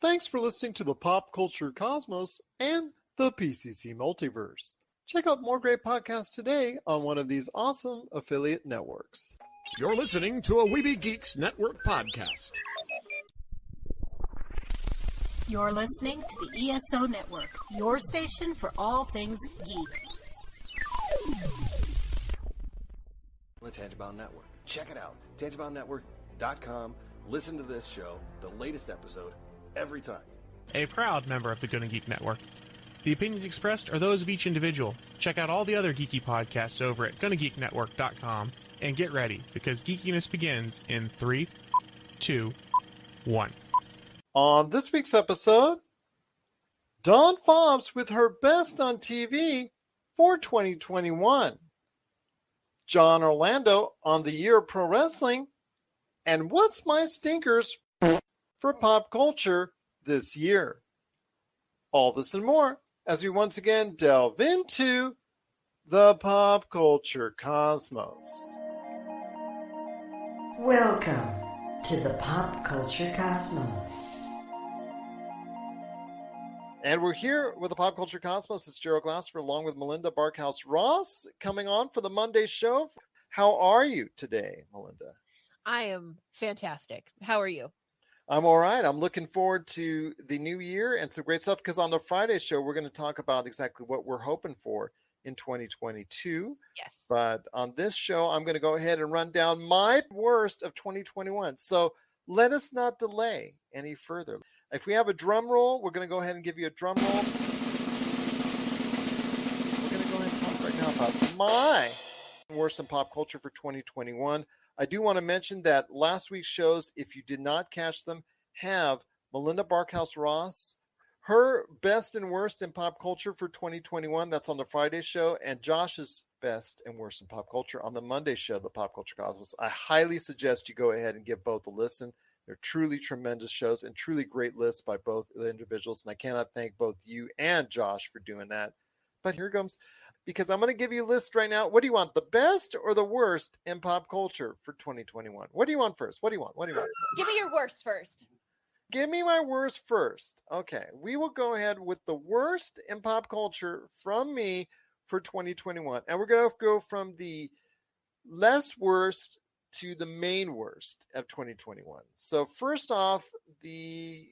Thanks for listening to the Pop Culture Cosmos and the PCC Multiverse. Check out more great podcasts today on one of these awesome affiliate networks. You're listening to a Weeby Geeks Network podcast. You're listening to the ESO Network, your station for all things geek. The Tangibound Network. Check it out. TangiboundNetwork.com. Listen to this show, the latest episode, every time. A proud member of the Gonna Geek Network. The opinions expressed are those of each individual. Check out all the other geeky podcasts over at GonnaGeekNetwork.com and get ready, because geekiness begins in 3, 2, 1. On this week's episode, Dawn Fobbs with her best on TV for 2021. John Orlando on the year of pro wrestling. And what's my stinkers for pop culture this year? All this and more as we once again delve into the pop culture cosmos. Welcome to the Pop Culture Cosmos. And we're here with the Pop Culture Cosmos. It's Gerald Glassford along with Melinda Barkhouse-Ross coming on for the Monday show. How are you today, Melinda? I am fantastic. How are you? I'm all right. I'm looking forward to the new year and some great stuff, because on the Friday show, we're going to talk about exactly what we're hoping for in 2022. Yes. But on this show, I'm going to go ahead and run down my worst of 2021. So let us not delay any further. If we have a drum roll, we're going to go ahead and give you a drum roll. We're going to go ahead and talk right now about my worst in pop culture for 2021. I do want to mention that last week's shows, if you did not catch them, have Melinda Barkhouse-Ross, her best and worst in pop culture for 2021. That's on the Friday show. And Josh's best and worst in pop culture on the Monday show, the Pop Culture Cosmos. I highly suggest you go ahead and give both a listen. They're truly tremendous shows and truly great lists by both the individuals. And I cannot thank both you and Josh for doing that. But here comes, because I'm going to give you a list right now. What do you want, the best or the worst in pop culture for 2021? What do you want first? What do you want? Give me your worst first. Give me my worst first. Okay, we will go ahead with the worst in pop culture from me for 2021. And we're going to go from the less worst to the main worst of 2021. So first off, the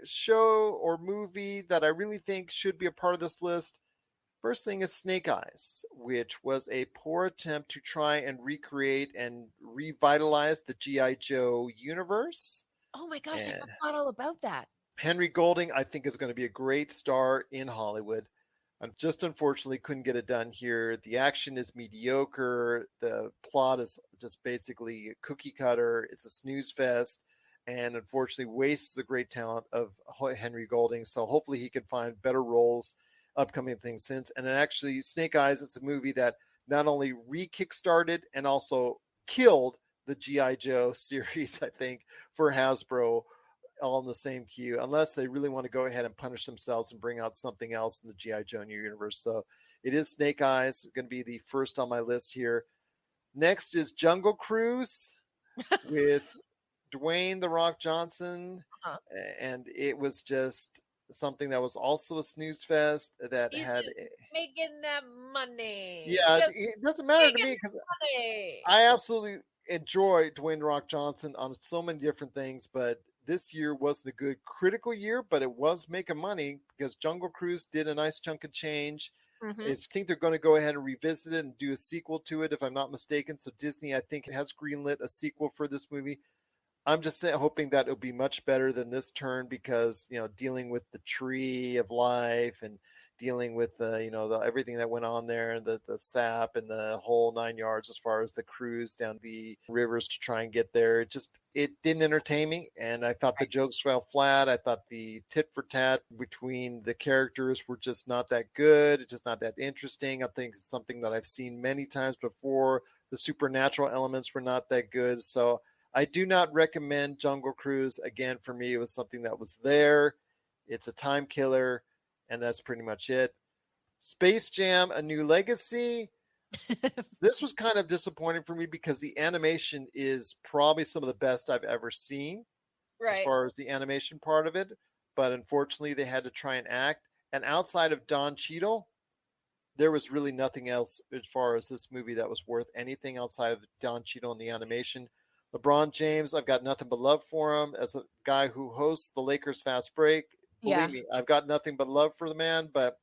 show or movie that I really think should be a part of this list, first thing is Snake Eyes, which was a poor attempt to try and recreate and revitalize the G.I. Joe universe. Oh my gosh, I forgot all about that. Henry Golding, I think, is going to be a great star in Hollywood. I just unfortunately couldn't get it done here. The action is mediocre. The plot is just basically cookie cutter. It's a snooze fest, and unfortunately wastes the great talent of Henry Golding. So hopefully he can find better roles, upcoming things since. And then actually Snake Eyes, it's a movie that not only re-kickstarted and also killed the G.I. Joe series, I think, for Hasbro, all in the same queue, unless they really want to go ahead and punish themselves and bring out something else in the G.I. Joe new universe. So it is Snake Eyes, going to be the first on my list here. Next is Jungle Cruise with Dwayne "The Rock" Johnson. Uh-huh. And it was just something that was also a snooze fest that He's had just making that money. Yeah, just it doesn't matter to me because I absolutely enjoy Dwayne "The Rock" Johnson on so many different things, but this year wasn't a good critical year, but it was making money because Jungle Cruise did a nice chunk of change. Mm-hmm. I think they're going to go ahead and revisit it and do a sequel to it, if I'm not mistaken. So Disney, I think, has greenlit a sequel for this movie. I'm just hoping that it'll be much better than this turn, because, you know, dealing with the tree of life and dealing with everything that went on there, the sap and the whole 9 yards as far as the cruise down the rivers to try and get there. It didn't entertain me, and I thought the jokes fell flat. I thought the tit for tat between the characters were just not that good. It's just not that interesting. I think it's something that I've seen many times before. The supernatural elements were not that good. So I do not recommend Jungle Cruise. Again, for me, it was something that was there. It's a time killer, and that's pretty much it. Space Jam: A New Legacy. This was kind of disappointing for me because the animation is probably some of the best I've ever seen. as far as the animation part of it. But unfortunately, they had to try and act. And outside of Don Cheadle, there was really nothing else as far as this movie that was worth anything outside of Don Cheadle and the animation. LeBron James, I've got nothing but love for him as a guy who hosts the Lakers Fast Break. Believe me, I've got nothing but love for the man, but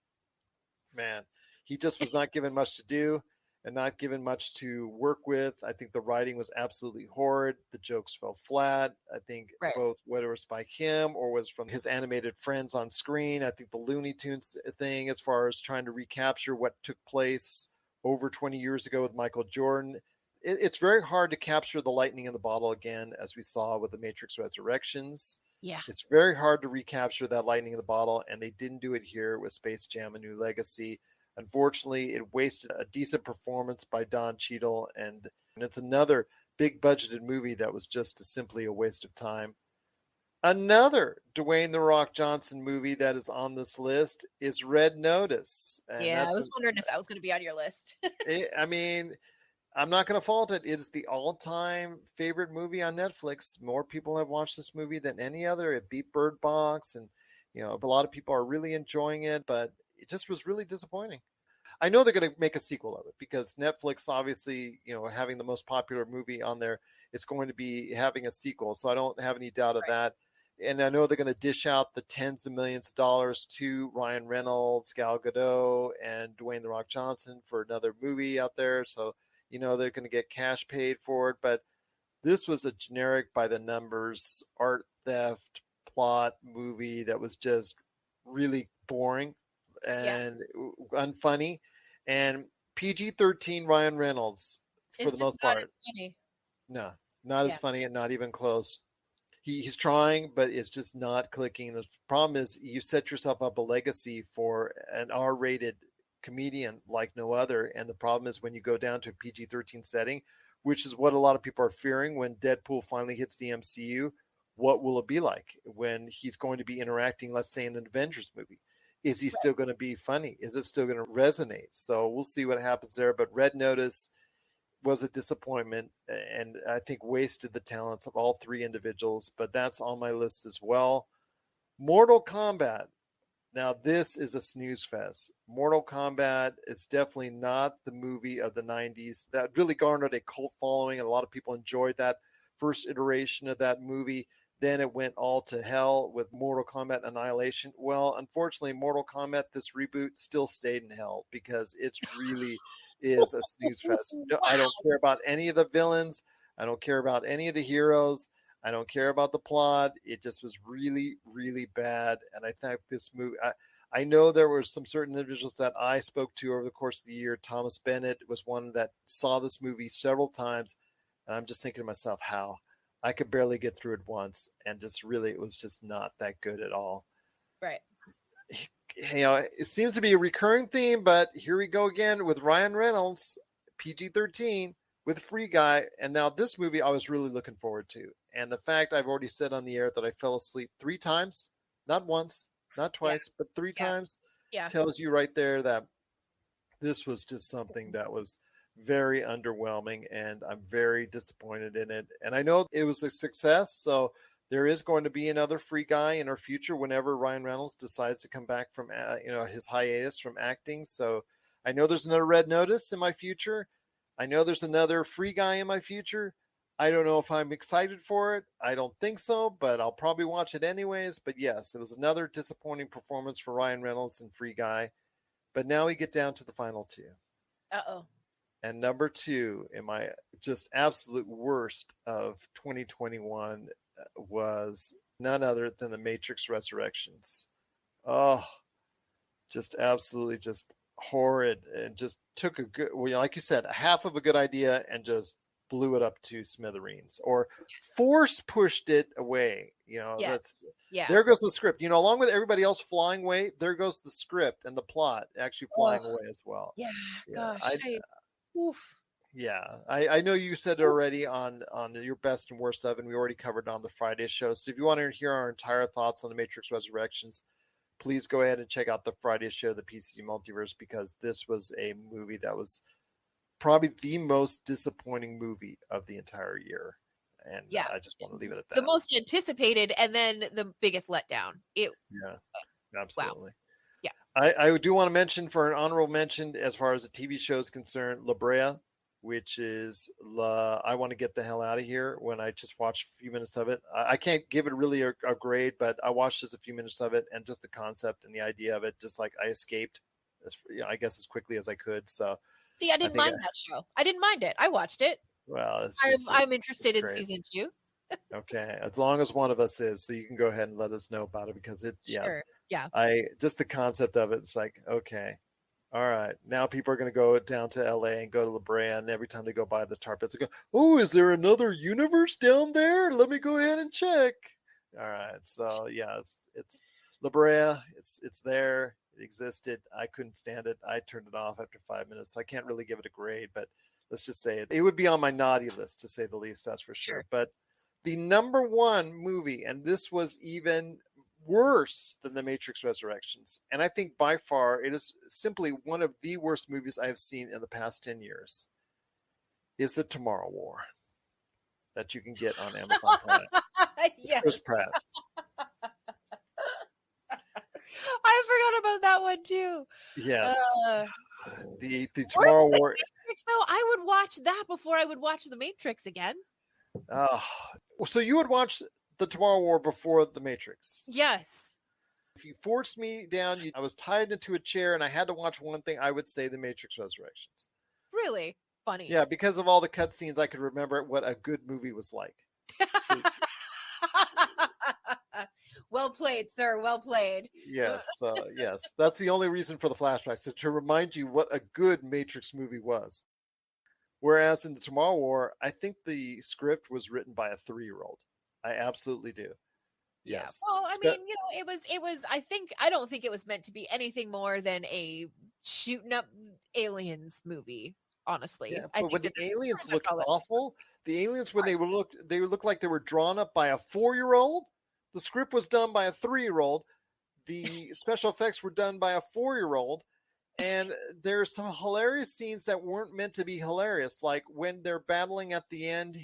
man, he just was not given much to do and not given much to work with. I think the writing was absolutely horrid. The jokes fell flat. I think both, whether it was by him or was from his animated friends on screen, I think the Looney Tunes thing, as far as trying to recapture what took place over 20 years ago with Michael Jordan, it's very hard to capture the lightning in the bottle again, as we saw with the Matrix Resurrections. Yeah. It's very hard to recapture that lightning in the bottle, and they didn't do it here with Space Jam: A New Legacy. Unfortunately, it wasted a decent performance by Don Cheadle, and it's another big budgeted movie that was just simply a waste of time. Another Dwayne "The Rock" Johnson movie that is on this list is Red Notice. And I was wondering if that was going to be on your list. I mean, I'm not going to fault it. It's the all-time favorite movie on Netflix. More people have watched this movie than any other. It beat Bird Box, and a lot of people are really enjoying it, but it just was really disappointing. I know they're going to make a sequel of it because Netflix, obviously, having the most popular movie on there, it's going to be having a sequel. So I don't have any doubt of that. And I know they're going to dish out the tens of millions of dollars to Ryan Reynolds, Gal Gadot, and Dwayne "The Rock" Johnson for another movie out there. So, they're going to get cash paid for it. But this was a generic by the numbers art theft plot movie that was just really boring and unfunny, and PG-13 Ryan Reynolds for the most part. No, not as funny and not even close. He's trying, but it's just not clicking. The problem is you set yourself up a legacy for an R-rated comedian like no other, and the problem is when you go down to a PG-13 setting, which is what a lot of people are fearing when Deadpool finally hits the MCU. What will it be like when he's going to be interacting, let's say, in an Avengers movie? Is he still going to be funny? Is it still going to resonate? So we'll see what happens there. But Red Notice was a disappointment, and I think wasted the talents of all three individuals. But that's on my list as well. Mortal Kombat. Now, this is a snooze fest. Mortal Kombat is definitely not the movie of the 90s that really garnered a cult following, and a lot of people enjoyed that first iteration of that movie. Then it went all to hell with Mortal Kombat Annihilation. Well, unfortunately, Mortal Kombat, this reboot, still stayed in hell because it really is a snooze fest. Wow. I don't care about any of the villains. I don't care about any of the heroes. I don't care about the plot. It just was really, really bad. And I think this movie, I know there were some certain individuals that I spoke to over the course of the year. Thomas Bennett was one that saw this movie several times. And I'm just thinking to myself, how? I could barely get through it once, and just really, it was just not that good at all. Right. It seems to be a recurring theme, but here we go again with Ryan Reynolds, PG-13, with Free Guy. And now this movie I was really looking forward to. And the fact I've already said on the air that I fell asleep 3 times, not once, not twice, but 3 times, tells you right there that this was just something that was very underwhelming, and I'm very disappointed in it. And I know it was a success, so there is going to be another Free Guy in our future whenever Ryan Reynolds decides to come back from his hiatus from acting. So I know there's another Red Notice in my future. I know there's another Free Guy in my future. I don't know if I'm excited for it. I don't think so, but I'll probably watch it anyways. But yes, it was another disappointing performance for Ryan Reynolds and Free Guy. But now we get down to the final 2. Uh-oh. And number 2 in my just absolute worst of 2021 was none other than The Matrix Resurrections. Oh, just absolutely just horrid, and just took a good, like you said, half of a good idea and just blew it up to smithereens, or force pushed it away. There goes the script. Along with everybody else flying away, there goes the script and the plot actually flying away as well. Yeah, gosh. Oof. Yeah, I know you said it already on your best and worst of, and we already covered it on the Friday show. So if you want to hear our entire thoughts on The Matrix Resurrections, please go ahead and check out the Friday show, the PCC Multiverse, because this was a movie that was probably the most disappointing movie of the entire year. And Yeah. I just want to leave it at that. The most anticipated and then the biggest letdown. Yeah, absolutely. Wow. Yeah. I do want to mention, for an honorable mention, as far as the TV show is concerned, La Brea, which is I want to get the hell out of here. When I just watched a few minutes of it, I can't give it really a grade, but I watched just a few minutes of it, and just the concept and the idea of it, just like I escaped, I guess, as quickly as I could. So, see, I didn't mind that show. I didn't mind it. I watched it. Well, I'm interested in season 2. Okay, as long as one of us is, so you can go ahead and let us know about it, because Sure. Yeah. Just the concept of it, it's like, okay, all right, now people are going to go down to LA and go to La Brea, and every time they go by the tar pits, they go, oh, is there another universe down there? Let me go ahead and check. All right, so yeah, it's La Brea. It's there. It existed. I couldn't stand it. I turned it off after 5 minutes, so I can't really give it a grade, but let's just say it would be on my naughty list, to say the least. That's for sure. But the number one movie, and this was even worse than The Matrix Resurrections, and I think by far it is simply one of the worst movies I have seen in the past 10 years, is The Tomorrow War, that you can get on Amazon Prime. Yes. Chris Pratt. I forgot about that one too. Yes. The Tomorrow War. Matrix, though, I would watch that before I would watch The Matrix again. So you would watch The Tomorrow War before The Matrix? Yes. If you forced me down, I was tied into a chair and I had to watch one thing, I would say The Matrix Resurrections. Really? Funny. Yeah, because of all the cutscenes, I could remember what a good movie was like. Well played, sir. Well played. Yes, yes. That's the only reason for the flashbacks, to remind you what a good Matrix movie was. Whereas in The Tomorrow War, I think the script was written by a 3-year-old. I absolutely do. Yes. Yeah. Well, I mean, it was, I don't think it was meant to be anything more than a shooting up aliens movie, honestly. Yeah, but when the aliens looked awful, the aliens, when they looked like they were drawn up by a 4-year-old. The script was done by a 3-year-old. The special effects were done by a 4-year-old. And there's some hilarious scenes that weren't meant to be hilarious. Like when they're battling at the end,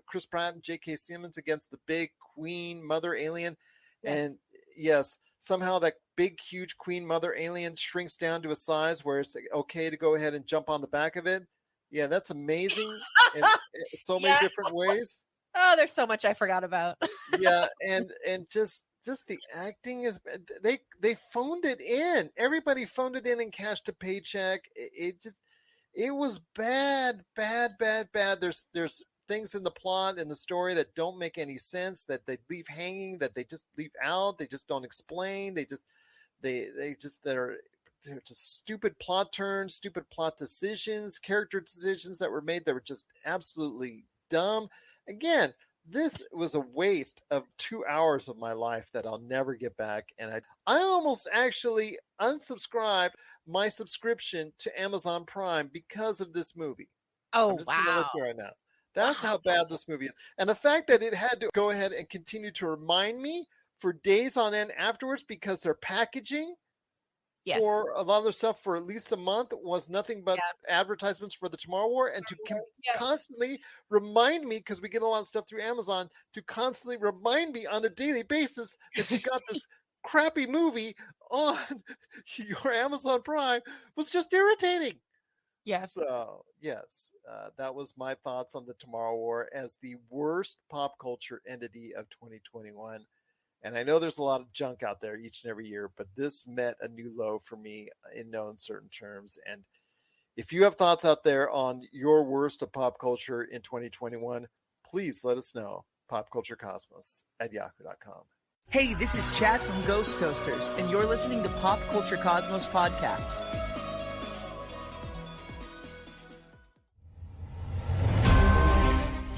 Chris Pratt and J.K. Simmons against the big queen mother alien. Yes. And yes, somehow that big, huge queen mother alien shrinks down to a size where it's okay to go ahead and jump on the back of it. Yeah, that's amazing in so many different ways. Oh, there's so much I forgot about. Yeah, and just the acting is, they phoned it in. Everybody phoned it in and cashed a paycheck. It was bad. There's things in the plot and the story that don't make any sense, that they leave hanging, that they just leave out, they just don't explain. They're just stupid plot turns, stupid plot decisions, character decisions that were made that were just absolutely dumb. Again, this was a waste of 2 hours of my life that I'll never get back. And I almost actually unsubscribed my subscription to Amazon Prime because of this movie. Oh, I'm just wow. gonna let you right now. That's how bad this movie is. And the fact that it had to go ahead and continue to remind me for days on end afterwards, because their packaging for a lot of their stuff for at least a month was nothing but advertisements for The Tomorrow War, and to constantly remind me, because we get a lot of stuff through Amazon, to constantly remind me on a daily basis that you got this crappy movie on your Amazon Prime was just irritating. Yes. So, yes, that was my thoughts on The Tomorrow War as the worst pop culture entity of 2021. And I know there's a lot of junk out there each and every year, but this met a new low for me in no uncertain terms. And if you have thoughts out there on your worst of pop culture in 2021, please let us know. popculturecosmos@yahoo.com. Hey, this is Chad from Ghost Toasters, and you're listening to Pop Culture Cosmos Podcast.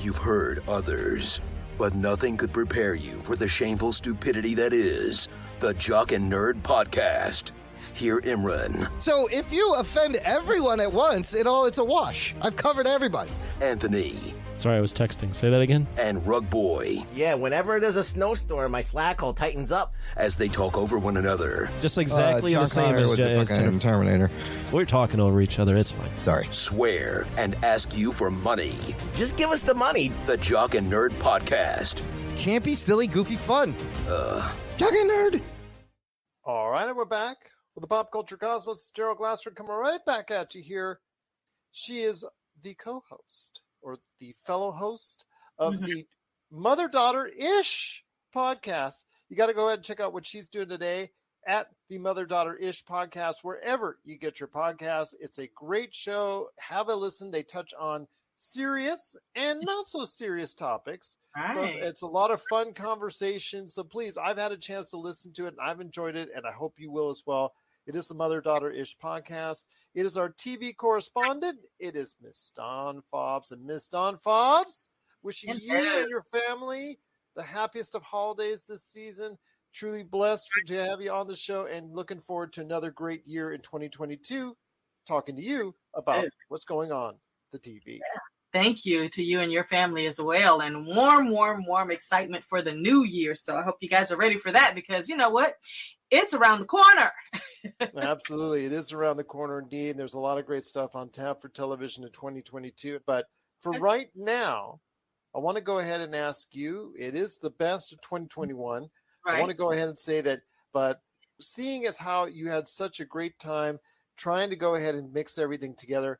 You've heard others, but nothing could prepare you for the shameful stupidity that is the Jock and Nerd Podcast. Hear Imran. So if you offend everyone at once, it's a wash. I've covered everybody. Anthony. Sorry, I was texting. Say that again. And Rug Boy. Yeah, whenever there's a snowstorm, my Slack hole tightens up. As they talk over one another. Just exactly the same as Terminator. We're talking over each other. It's fine. Sorry. Swear and ask you for money. Just give us the money. The Jock and Nerd Podcast. It's campy, silly, goofy fun. Jock and Nerd. All right, and we're back with the Pop Culture Cosmos. Gerald Glassford coming right back at you here. She is the co-host, or the fellow host of the Mother-Daughter-ish podcast. You got to go ahead and check out what she's doing today at the Mother-Daughter-ish podcast, wherever you get your podcasts. It's a great show. Have a listen. They touch on serious and not so serious topics. Right. So it's a lot of fun conversations. So please, I've had a chance to listen to it and I've enjoyed it, and I hope you will as well. It is the Mother-Daughter-ish podcast. It is our TV correspondent. It is Miss Dawn Fobbs. And Miss Dawn Fobbs, wishing you and your family the happiest of holidays this season. Truly blessed to have you on the show and looking forward to another great year in 2022, talking to you about what's going on the TV. Yeah. Thank you to you and your family as well. And warm excitement for the new year. So I hope you guys are ready for that, because you know what? It's around the corner. Absolutely. It is around the corner indeed. And there's a lot of great stuff on tap for television in 2022. But for right now, I want to go ahead and ask you, it is the best of 2021. Right. I want to go ahead and say that, but seeing as how you had such a great time trying to go ahead and mix everything together,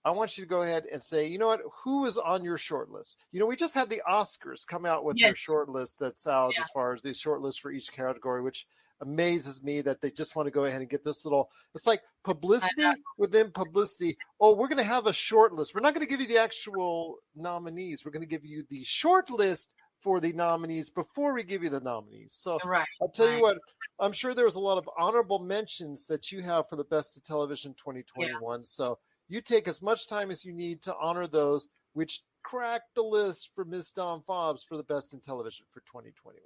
I want you to go ahead and say, you know what, who is on your short list? You know, we just had the Oscars come out with their short list that's out as far as the short list for each category, which amazes me that they just want to go ahead and get this little, it's like publicity within publicity. Oh, we're going to have a short list. We're not going to give you the actual nominees. We're going to give you the short list for the nominees before we give you the nominees. So I'll tell you what, I'm sure there was a lot of honorable mentions that you have for the best of television 2021. So you take as much time as you need to honor those which cracked the list for Miss Dawn Fobbs for the best in television for 2021.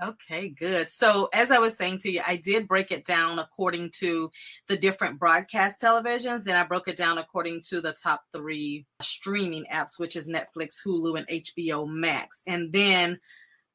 Okay, good. So as I was saying to you, I did break it down according to the different broadcast televisions. Then I broke it down according to the top 3 streaming apps, which is Netflix, Hulu, and HBO Max. And then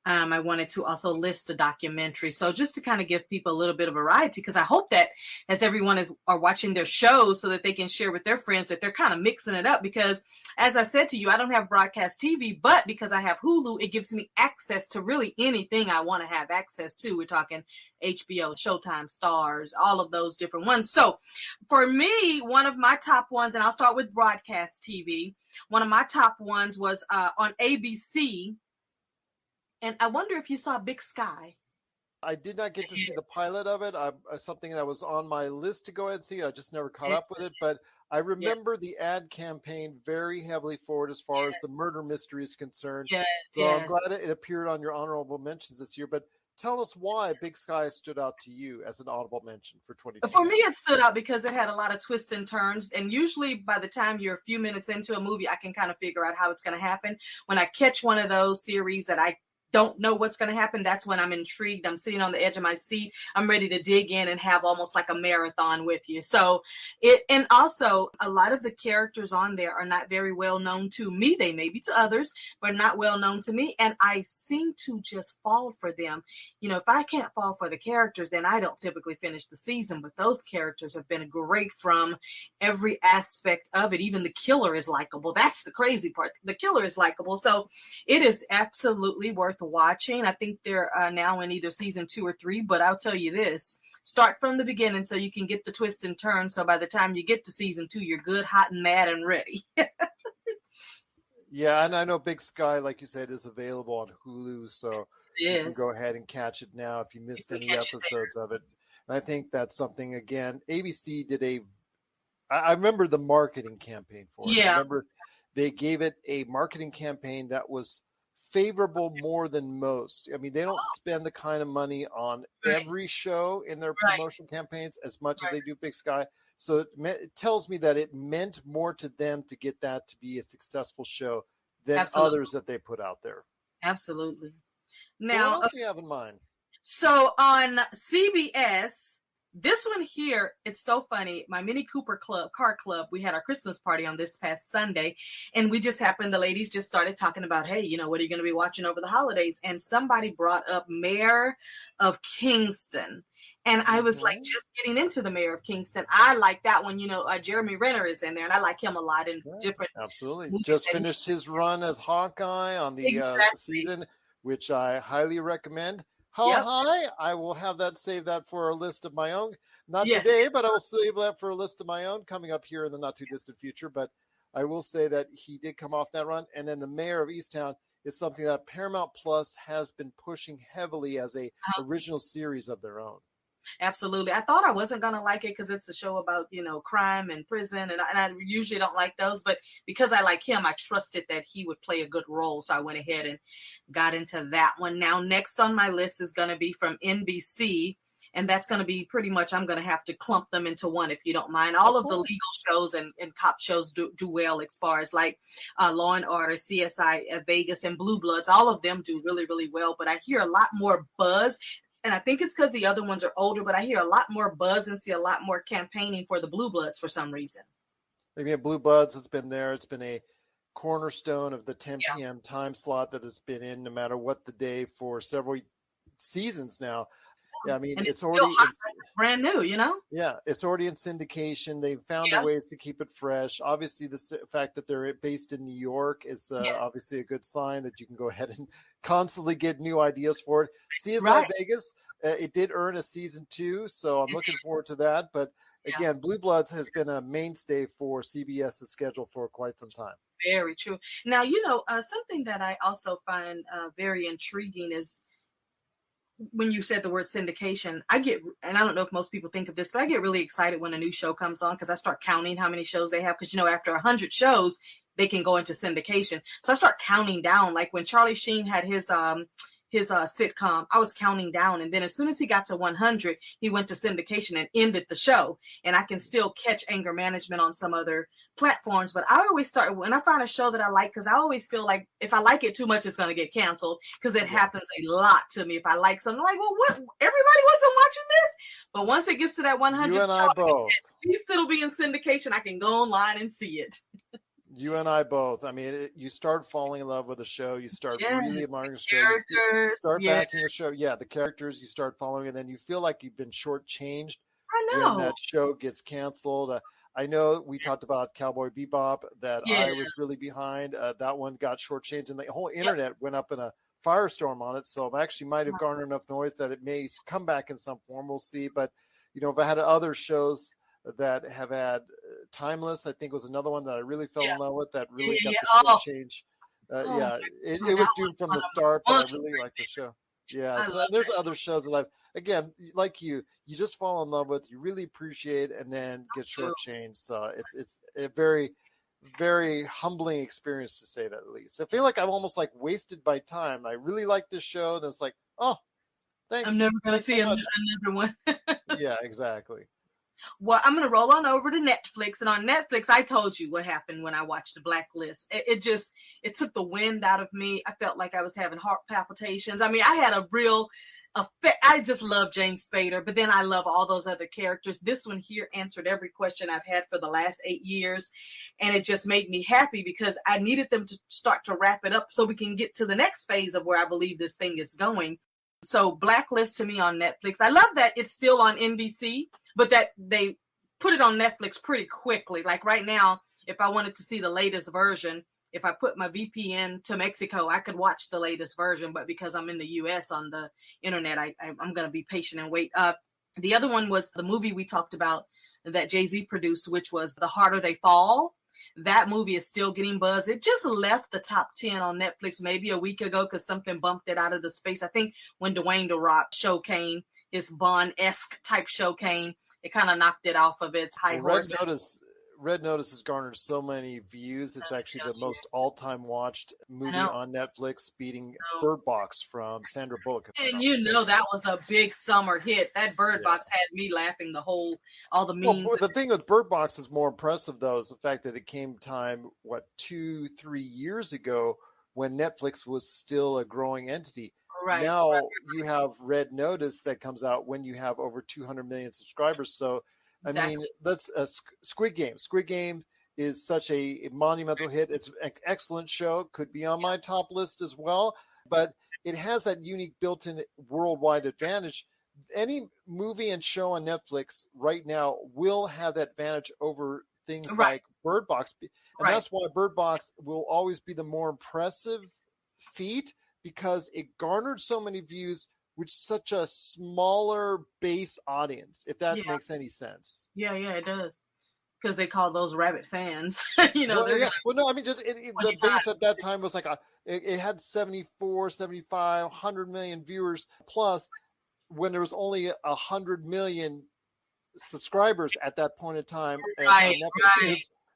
I wanted to also list a documentary. So just to kind of give people a little bit of variety, because I hope that as everyone are watching their shows so that they can share with their friends that they're kind of mixing it up. Because as I said to you, I don't have broadcast TV, but because I have Hulu, it gives me access to really anything I want to have access to. We're talking HBO, Showtime, Stars, all of those different ones. So for me, one of my top ones, and I'll start with broadcast TV, one of my top ones was on ABC. And I wonder if you saw Big Sky. I did not get to see the pilot of it. Something that was on my list to go ahead and see. I just never caught up with it. But I remember the ad campaign very heavily forward as far as the murder mystery is concerned. I'm glad it appeared on your honorable mentions this year. But tell us why Big Sky stood out to you as an audible mention for 2020. For me, it stood out because it had a lot of twists and turns. And usually by the time you're a few minutes into a movie, I can kind of figure out how it's going to happen. When I catch one of those series that I don't know what's going to happen, that's when I'm intrigued. I'm sitting on the edge of my seat. I'm ready to dig in and have almost like a marathon with you. So and also a lot of the characters on there are not very well known to me. They may be to others, but not well known to me. And I seem to just fall for them. You know, if I can't fall for the characters, then I don't typically finish the season. But those characters have been great from every aspect of it. Even the killer is likable. That's the crazy part. The killer is likable. So it is absolutely worth watching. I think they're now in either season 2 or 3, but I'll tell you this, start from the beginning so you can get the twist and turn. So by the time you get to season 2, you're good, hot and mad and ready. Yeah. And I know Big Sky, like you said, is available on Hulu. So you can go ahead and catch it now if you missed any episodes of it. And I think that's something, again, ABC did I remember the marketing campaign for it. I remember they gave it a marketing campaign that was favorable more than most. I mean, they don't spend the kind of money on every show in their promotion campaigns as much as they do Big Sky. So it tells me that it meant more to them to get that to be a successful show than others that they put out there. Absolutely. Now, so what else do you have in mind? So on CBS, This one here, it's so funny. My Mini Cooper car club, we had our Christmas party on this past Sunday, and we just happened, the ladies just started talking about, hey, you know, what are you going to be watching over the holidays? And somebody brought up Mayor of Kingston. And I was like, just getting into the Mayor of Kingston. I like that one. You know, Jeremy Renner is in there, and I like him a lot in different. Absolutely. Just finished his run as Hawkeye on the season, which I highly recommend. How high? I will have that, save that for a list of my own. Not today, but I will save that for a list of my own coming up here in the not too distant future. But I will say that he did come off that run. And then the Mayor of Easttown is something that Paramount Plus has been pushing heavily as a original series of their own. Absolutely. I thought I wasn't going to like it because it's a show about, you know, crime and prison. And I usually don't like those. But because I like him, I trusted that he would play a good role. So I went ahead and got into that one. Now, next on my list is going to be from NBC. And that's going to be pretty much, I'm going to have to clump them into one, if you don't mind. All of the legal shows and cop shows do well as far as like Law and Order, CSI Vegas, and Blue Bloods. All of them do really, really well. But I hear a lot more buzz. And I think it's because the other ones are older, but I hear a lot more buzz and see a lot more campaigning for the Blue Bloods for some reason. Maybe Blue Bloods has been there. It's been a cornerstone of the 10 p.m. time slot that has been in no matter what the day for several seasons now. Yeah, I mean, and it's already brand new, you know? Yeah, it's already in syndication. They've found ways to keep it fresh. Obviously, the fact that they're based in New York is obviously a good sign that you can go ahead and constantly get new ideas for it. CSI Vegas, it did earn a season 2, so I'm looking forward to that. But again, Blue Bloods has been a mainstay for CBS's schedule for quite some time. Very true. Now, you know, something that I also find very intriguing is when you said the word syndication, I get, and I don't know if most people think of this, but I get really excited when a new show comes on because I start counting how many shows they have. Because, you know, after 100 shows, they can go into syndication. So I start counting down. Like when Charlie Sheen had his sitcom, I was counting down. And then as soon as he got to 100, he went to syndication and ended the show. And I can still catch Anger Management on some other platforms. But I always start, when I find a show that I like, because I always feel like if I like it too much, it's going to get canceled. Because it happens a lot to me. If I like something, I'm like, well, what? Everybody wasn't watching this? But once it gets to that 100 you and I both. At least it'll be in syndication. I can go online and see it. You and I both. I mean, you start falling in love with a show. You start really admiring the show. Characters. Start backing your show. Yeah, the characters you start following, and then you feel like you've been shortchanged when that show gets canceled. I know we talked about Cowboy Bebop that I was really behind. That one got shortchanged, and the whole internet went up in a firestorm on it. So it actually might have garnered enough noise that it may come back in some form. We'll see. But, you know, if I had other shows that have had Timeless, I think was another one that I really fell in love with that really got the short change. It was doomed from the start, but I really like the show. Yeah, so there's other shows that I've, again, like you just fall in love with, you really appreciate, and then get shortchanged. So it's a very, very humbling experience, to say that at least. I feel like I'm almost like wasted my time. I really like this show, and it's like, oh, thanks. I'm never going to see another one. Yeah, exactly. Well, I'm going to roll on over to Netflix. And on Netflix, I told you what happened when I watched The Blacklist. It took the wind out of me. I felt like I was having heart palpitations. I mean, I had a real effect. I just love James Spader, but then I love all those other characters. This one here answered every question I've had for the last 8 years. And it just made me happy because I needed them to start to wrap it up so we can get to the next phase of where I believe this thing is going. So Blacklist to me on Netflix. I love that it's still on NBC, but that they put it on Netflix pretty quickly. Like right now, if I wanted to see the latest version, if I put my VPN to Mexico, I could watch the latest version. But because I'm in the U.S. on the internet, I'm going to be patient and wait. The other one was the movie we talked about that Jay-Z produced, which was The Harder They Fall. That movie is still getting buzz. It just left the top 10 on Netflix maybe a week ago because something bumped it out of the space. I think when Dwayne The Rock show came, his Bond-esque type show came, it kind of knocked it off of its high horse. Red Notice has garnered so many views. It's actually the most all-time watched movie on Netflix, beating Bird Box from Sandra Bullock. And you know that was a big summer hit. That Bird Box had me laughing all the memes. Well, the thing with Bird Box is more impressive, though, is the fact that it came time, 2-3 years ago when Netflix was still a growing entity. Right. Now you have Red Notice that comes out when you have over 200 million subscribers. So, Exactly. I mean, that's Squid Game. Squid Game is such a monumental hit. It's an excellent show. Could be on my top list as well, but it has that unique built-in worldwide advantage. Any movie and show on Netflix right now will have that advantage over things like Bird Box. And that's why Bird Box will always be the more impressive feat, because it garnered so many views with such a smaller base audience, if that makes any sense. Yeah, it does. Because they call those rabbit fans. Well, no, I mean, just the base at that time was like it had 74, 75, 100 million viewers plus, when there was only 100 million subscribers at that point in time. Right.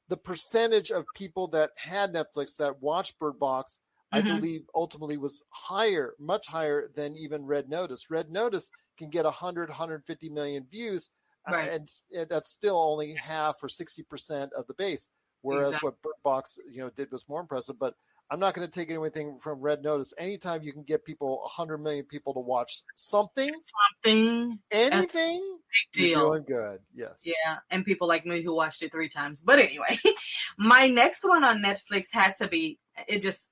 The percentage of people that had Netflix that watched Bird Box, I believe ultimately was higher, much higher than even Red Notice. Red Notice can get 100, 150 million views, and that's still only half or 60% of the base. Whereas what Bird Box, did was more impressive. But I'm not going to take anything from Red Notice. Anytime you can get 100 million people to watch anything, big deal. You're doing good. Yes. Yeah, and people like me who watched it 3 times. But anyway, my next one on Netflix had to be,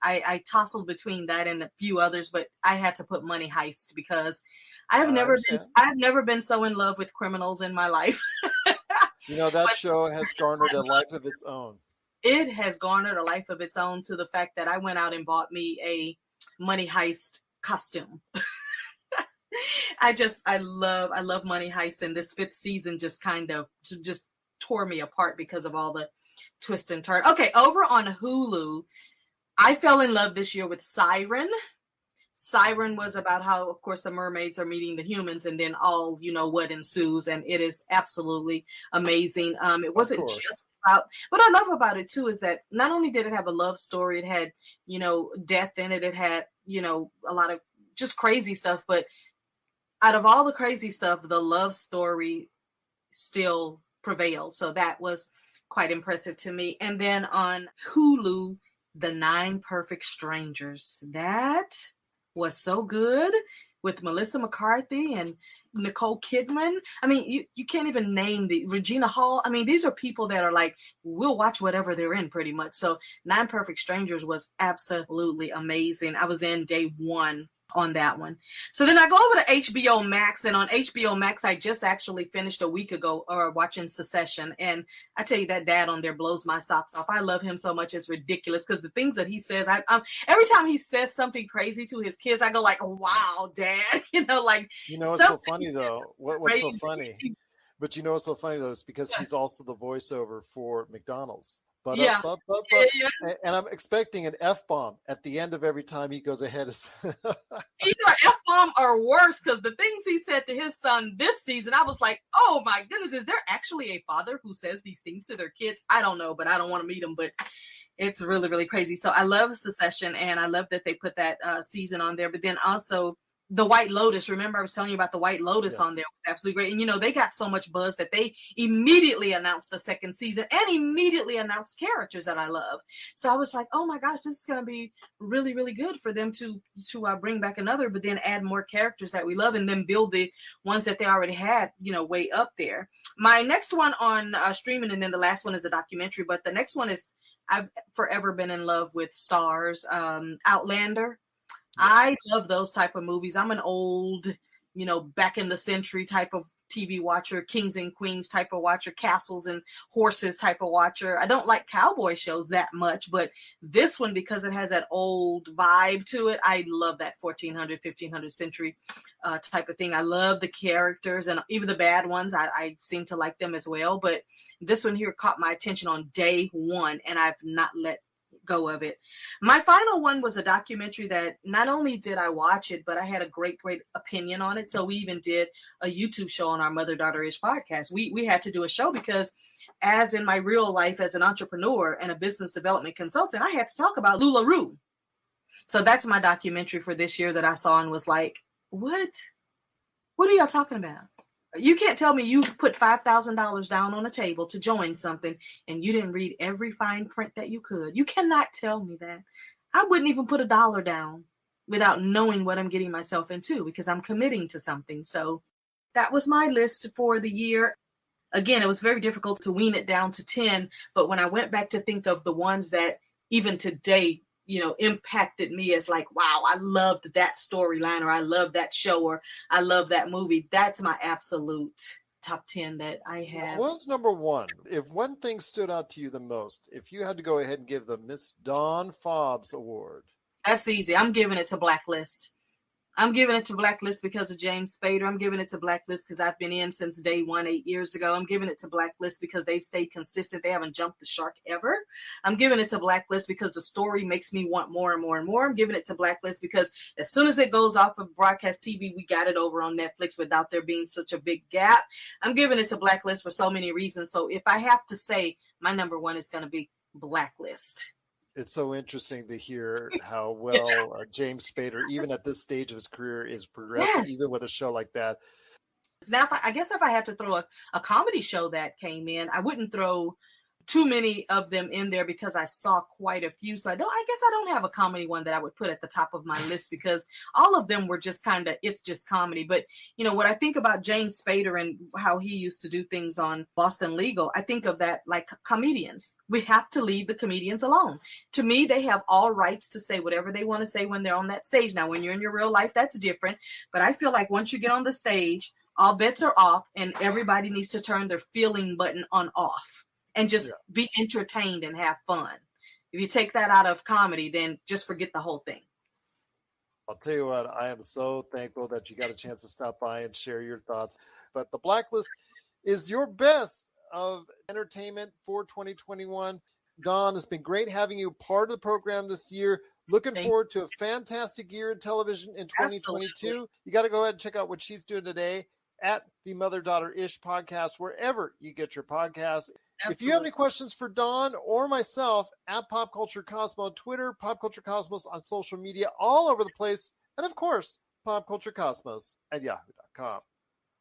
I tousled between that and a few others, but I had to put Money Heist because I've never been so in love with criminals in my life. That show has garnered a life of its own. It has garnered a life of its own, to the fact that I went out and bought me a Money Heist costume. I love Money Heist, and this 5th season just tore me apart because of all the twist and turn. Okay, over on Hulu, I fell in love this year with Siren. Siren was about how, of course, the mermaids are meeting the humans, and then all what ensues, and it is absolutely amazing. It wasn't just about, what I love about it too is that not only did it have a love story, it had death in it, it had a lot of just crazy stuff, but out of all the crazy stuff, the love story still prevailed. So that was quite impressive to me. And then on Hulu, The 9 Perfect Strangers. That was so good, with Melissa McCarthy and Nicole Kidman. I mean, you can't even name Regina Hall. I mean, these are people that are like, we'll watch whatever they're in pretty much. So 9 Perfect Strangers was absolutely amazing. I was in day 1 on that one. So then I go over to HBO Max, and on HBO Max, I just actually finished a week ago watching Succession. And I tell you, that dad on there blows my socks off. I love him so much. It's ridiculous because the things that he says, every time he says something crazy to his kids, I go like, wow, Dad, What's so funny though? What's so funny? But what's so funny though is because he's also the voiceover for McDonald's. And I'm expecting an F-bomb at the end of every time he goes ahead. Either F-bomb or worse, because the things he said to his son this season, I was like, oh my goodness, is there actually a father who says these things to their kids? I don't know, but I don't want to meet him, but it's really, really crazy. So I love Succession, and I love that they put that season on there, but then also The White Lotus. Remember I was telling you about The White Lotus on there. It was absolutely great. And, they got so much buzz that they immediately announced the 2nd season and immediately announced characters that I love. So I was like, oh my gosh, this is going to be really, really good for them to bring back another, but then add more characters that we love and then build the ones that they already had, way up there. My next one on streaming, and then the last one is a documentary, but the next one is, I've forever been in love with Stars, Outlander. I love those type of movies. I'm an old, back in the century type of TV watcher, kings and queens type of watcher, castles and horses type of watcher. I don't like cowboy shows that much, but this one, because it has that old vibe to it, I love that 1400, 1500 century type of thing. I love the characters, and even the bad ones, I seem to like them as well. But this one here caught my attention on day 1, and I've not let go of it. My final one was a documentary that not only did I watch it, but I had a great opinion on it. So we even did a YouTube show on our Mother Daughter-ish podcast. We had to do a show because, as in my real life as an entrepreneur and a business development consultant, I had to talk about LuLaRoe. So that's my documentary for this year that I saw and was like, what are y'all talking about? You can't tell me you put $5,000 down on the table to join something and you didn't read every fine print that you could. You cannot tell me that. I wouldn't even put $1 down without knowing what I'm getting myself into because I'm committing to something. So that was my list for the year. Again, it was very difficult to wean it down to 10, but when I went back to think of the ones that even today, impacted me as like, wow, I loved that storyline, or I love that show, or I love that movie. That's my absolute top 10 that I have. What's number one? If one thing stood out to you the most, if you had to go ahead and give the Miss Dawn Fobbs Award. That's easy. I'm giving it to Blacklist. I'm giving it to Blacklist because of James Spader. I'm giving it to Blacklist because I've been in since day one, 8 years ago. I'm giving it to Blacklist because they've stayed consistent. They haven't jumped the shark ever. I'm giving it to Blacklist because the story makes me want more and more and more. I'm giving it to Blacklist because as soon as it goes off of broadcast TV, we got it over on Netflix without there being such a big gap. I'm giving it to Blacklist for so many reasons. So if I have to say, my number one is going to be Blacklist. It's so interesting to hear how well James Spader, even at this stage of his career, is progressing, even with a show like that. Now, I guess if I had to throw a comedy show that came in, I wouldn't throw too many of them in there because I saw quite a few. So I guess I don't have a comedy one that I would put at the top of my list because all of them were just it's just comedy. But, what I think about James Spader and how he used to do things on Boston Legal, I think of that like comedians. We have to leave the comedians alone. To me, they have all rights to say whatever they want to say when they're on that stage. Now, when you're in your real life, that's different. But I feel like once you get on the stage, all bets are off and everybody needs to turn their feeling button on off. And just be entertained and have fun. If you take that out of comedy, then just forget the whole thing. I'll tell you what, I am so thankful that you got a chance to stop by and share your thoughts. But the Blacklist is your best of entertainment for 2021. Dawn, it's been great having you part of the program this year. Looking forward to a fantastic year in television in 2022. Absolutely. You got to go ahead and check out what she's doing today at the Mother Daughter Ish podcast, wherever you get your podcasts. Absolutely. If you have any questions for Dawn or myself, at Pop Culture Cosmo on Twitter, Pop Culture Cosmos on social media, all over the place, and of course, Pop Culture Cosmos at yahoo.com.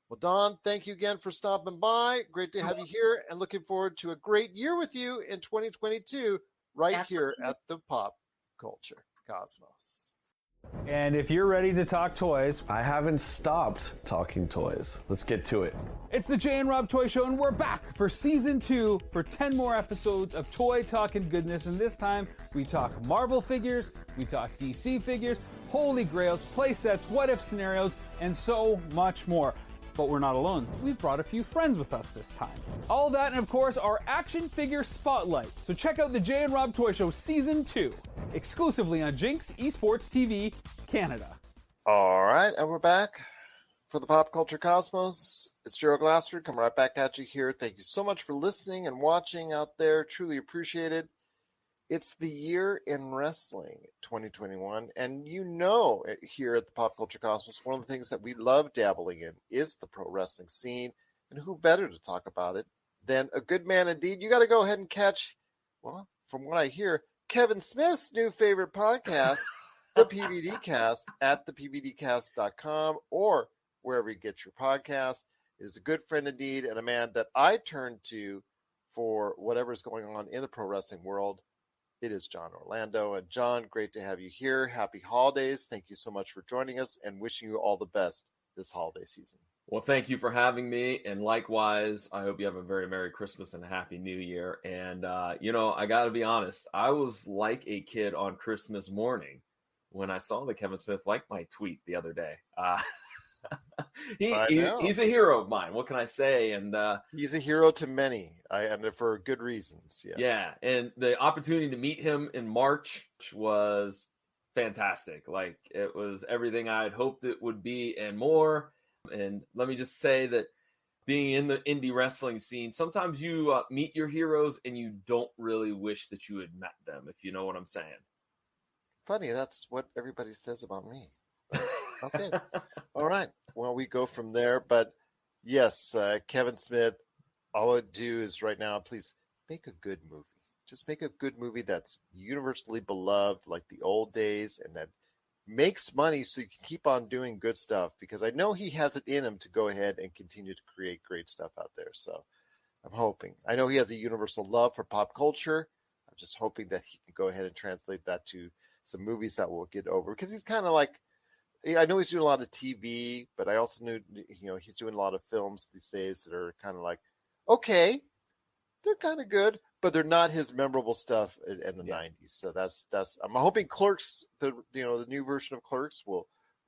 Well, Dawn, thank you again for stopping by. Great to have you here, and looking forward to a great year with you in 2022 right here at the Pop Culture Cosmos. And if you're ready to talk toys, I haven't stopped talking toys. Let's get to it. It's the Jay and Rob Toy Show, and we're back for season 2 for 10 more episodes of toy talk and goodness. And this time, we talk Marvel figures, we talk DC figures, holy grails, play sets, what if scenarios, and so much more. But we're not alone. We've brought a few friends with us this time. All that and, of course, our action figure spotlight. So check out the Jay and Rob Toy Show Season 2, exclusively on Jinx Esports TV, Canada. All right, and we're back for the Pop Culture Cosmos. It's Gerald Glassford coming right back at you here. Thank you so much for listening and watching out there. Truly appreciate it. It's the year in wrestling, 2021, and here at the Pop Culture Cosmos, one of the things that we love dabbling in is the pro wrestling scene, and who better to talk about it than a good man indeed. You got to go ahead and catch, well, from what I hear, Kevin Smith's new favorite podcast, the PVDCast, at thepvdcast.com or wherever you get your podcast. It is a good friend indeed, and a man that I turn to for whatever's going on in the pro wrestling world. It is John Orlando. And John, great to have you here. Happy holidays. Thank you so much for joining us, and wishing you all the best this holiday season. Well, thank you for having me. And likewise, I hope you have a very Merry Christmas and a Happy New Year. And, I got to be honest, I was like a kid on Christmas morning when I saw that Kevin Smith liked my tweet the other day. He's a hero of mine. What can I say? And he's a hero to many, and for good reasons. Yes. Yeah, and the opportunity to meet him in March was fantastic. Like, it was everything I had hoped it would be and more. And let me just say that being in the indie wrestling scene, sometimes you meet your heroes and you don't really wish that you had met them, if you know what I'm saying. Funny, that's what everybody says about me. Okay. All right. Well, we go from there. But yes, Kevin Smith, all I do is right now, please make a good movie. Just make a good movie that's universally beloved like the old days, and that makes money so you can keep on doing good stuff, because I know he has it in him to go ahead and continue to create great stuff out there. So I'm hoping. I know he has a universal love for pop culture. I'm just hoping that he can go ahead and translate that to some movies that will get over, because he's kind of like, I know he's doing a lot of TV, but I also knew, he's doing a lot of films these days that are kind of like, okay, they're kind of good, but they're not his memorable stuff in the 90s. So that's I'm hoping Clerks, the new version of Clerks will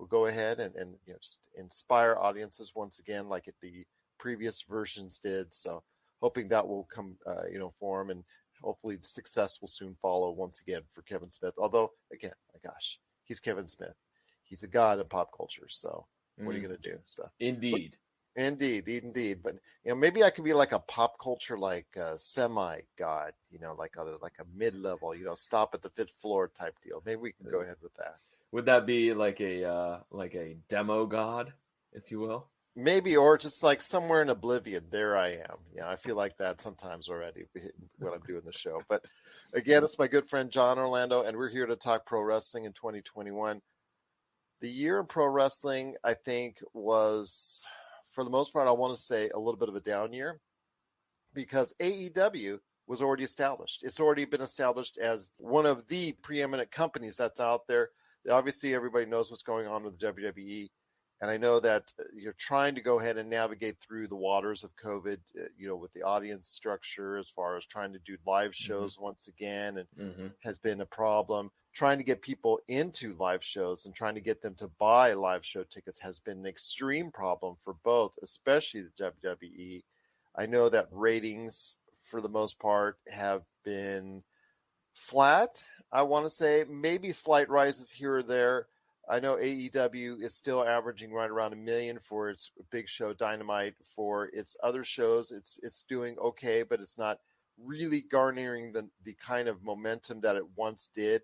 go ahead and just inspire audiences once again, like the previous versions did. So hoping that will come, for him, and hopefully success will soon follow once again for Kevin Smith. Although, again, my gosh, he's Kevin Smith. He's a god of pop culture. So what are you going to do? So Indeed. But maybe I could be like a pop culture, like semi god, like a mid-level, stop at the fifth floor type deal. Maybe we can go ahead with that. Would that be like a demo god, if you will? Maybe, or just like somewhere in oblivion. There I am. Yeah, I feel like that sometimes already when I'm doing the show. But again, it's my good friend John Orlando, and we're here to talk pro wrestling in 2021. The year in pro wrestling, I think, was, for the most part, I want to say a little bit of a down year, because AEW was already established. It's already been established as one of the preeminent companies that's out there. Obviously, everybody knows what's going on with the WWE. And I know that you're trying to go ahead and navigate through the waters of COVID, with the audience structure, as far as trying to do live shows once again, and has been a problem. Trying to get people into live shows and trying to get them to buy live show tickets has been an extreme problem for both, especially the WWE. I know that ratings, for the most part, have been flat. I want to say maybe slight rises here or there. I know AEW is still averaging right around 1 million for its big show Dynamite. For its other shows, it's doing okay, but it's not really garnering the kind of momentum that it once did.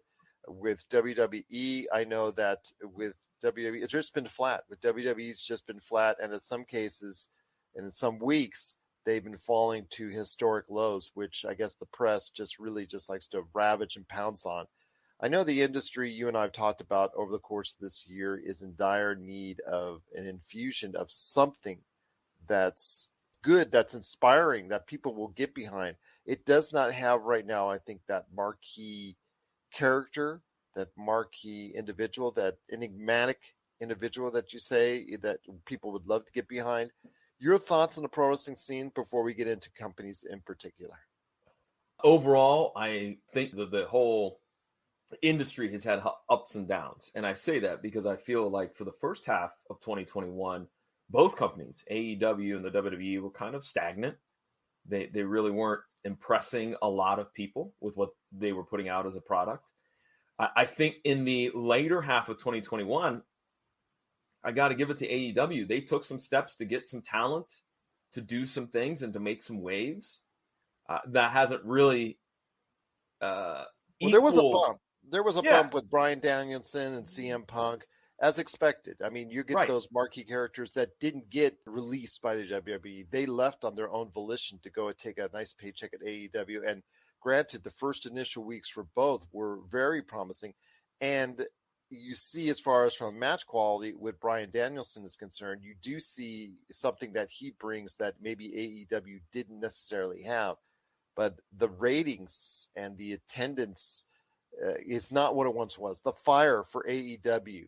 With WWE, I know that with WWE, it's just been flat. With WWE, it's just been flat, and in some cases, and in some weeks, they've been falling to historic lows, which I guess the press just really just likes to ravage and pounce on. I know the industry you and I have talked about over the course of this year is in dire need of an infusion of something that's good, that's inspiring, that people will get behind. It does not have right now, I think, that marquee character, that marquee individual, that enigmatic individual that you say that people would love to get behind. Your thoughts on the pro wrestling scene before we get into companies in particular? Overall, I think that the whole industry has had ups and downs. And I say that because I feel like for the first half of 2021, both companies, AEW and the WWE, were kind of stagnant. They really weren't impressing a lot of people with what they were putting out as a product. I think in the later half of 2021, I got to give it to AEW. They took some steps to get some talent, to do some things, and to make some waves. That hasn't really there was a bump. There was a bump with Bryan Danielson and CM Punk, as expected. I mean, you get those marquee characters that didn't get released by the WWE. They left on their own volition to go and take a nice paycheck at AEW. And granted, the first initial weeks for both were very promising. And you see, as far as from match quality with Bryan Danielson is concerned, you do see something that he brings that maybe AEW didn't necessarily have. But the ratings and the attendance is not what it once was. The fire for AEW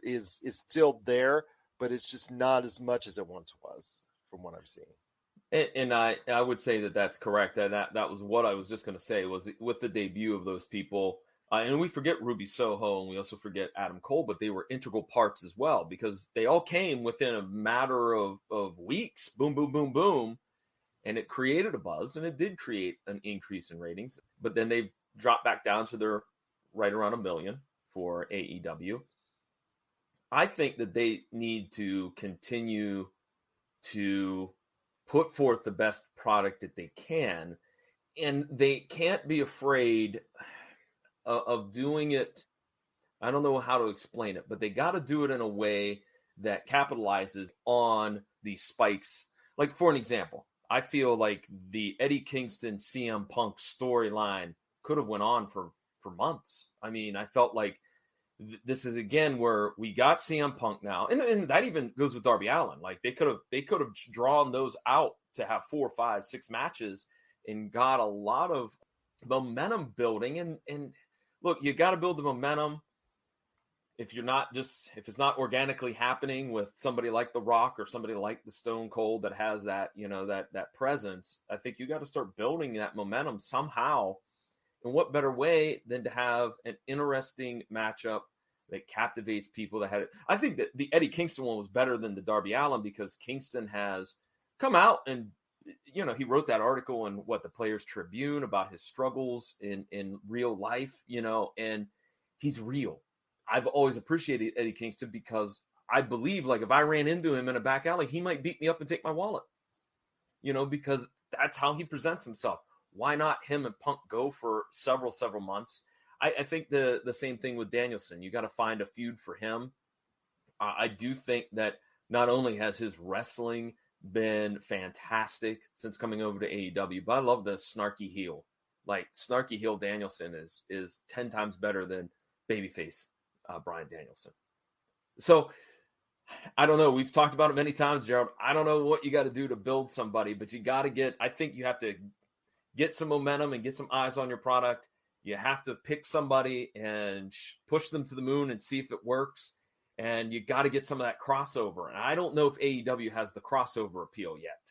is still there, but it's just not as much as it once was, from what I've seen. And I would say that that's correct. That was what I was just going to say, was with the debut of those people. And we forget Ruby Soho, and we also forget Adam Cole, but they were integral parts as well, because they all came within a matter of weeks. Boom, boom, boom, boom. And it created a buzz, and it did create an increase in ratings. But then they dropped back down to their right around 1 million for AEW. I think that they need to continue to put forth the best product that they can, and they can't be afraid of doing it. I don't know how to explain it, but they got to do it in a way that capitalizes on these spikes. Like, for an example, I feel like the Eddie Kingston CM Punk storyline could have went on for months. I mean, I felt like this is again where we got CM Punk now, and that even goes with Darby Allin. Like they could have drawn those out to have 4, 5, 6 matches and got a lot of momentum building. And look, you got to build the momentum. If it's not organically happening with somebody like The Rock or somebody like the Stone Cold that has that, that presence, I think you got to start building that momentum somehow. And what better way than to have an interesting matchup that captivates people that had it. I think that the Eddie Kingston one was better than the Darby Allin because Kingston has come out and, he wrote that article in the Players Tribune about his struggles in real life, and he's real. I've always appreciated Eddie Kingston because I believe, like, if I ran into him in a back alley, he might beat me up and take my wallet, because that's how he presents himself. Why not him and Punk go for several months? I think the same thing with Danielson. You got to find a feud for him. I do think that not only has his wrestling been fantastic since coming over to AEW, but I love the snarky heel. Like, snarky heel Danielson is 10 times better than babyface Bryan Danielson. So I don't know. We've talked about it many times, Gerald. I don't know what you got to do to build somebody, but you got to I think you have to get some momentum and get some eyes on your product. You have to pick somebody and push them to the moon and see if it works. And you got to get some of that crossover. And I don't know if AEW has the crossover appeal yet.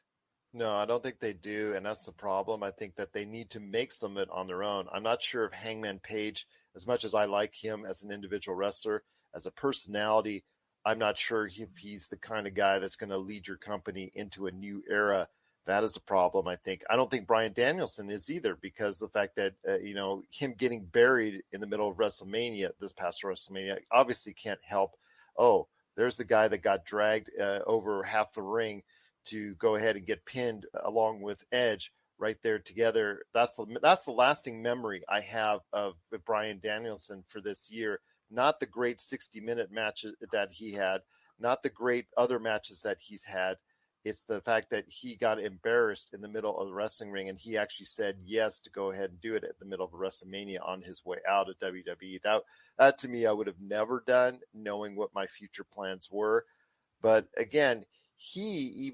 No, I don't think they do. And that's the problem. I think that they need to make some of it on their own. I'm not sure if Hangman Page, as much as I like him as an individual wrestler, as a personality, I'm not sure if he's the kind of guy that's going to lead your company into a new era. That is a problem, I think. I don't think Bryan Danielson is either, because the fact that, him getting buried in the middle of WrestleMania, this past WrestleMania, obviously can't help. Oh, there's the guy that got dragged over half the ring to go ahead and get pinned along with Edge right there together. That's the lasting memory I have of Bryan Danielson for this year. Not the great 60-minute matches that he had, not the great other matches that he's had. It's the fact that he got embarrassed in the middle of the wrestling ring, and he actually said yes to go ahead and do it at the middle of WrestleMania on his way out of WWE. That to me, I would have never done, knowing what my future plans were. But again, he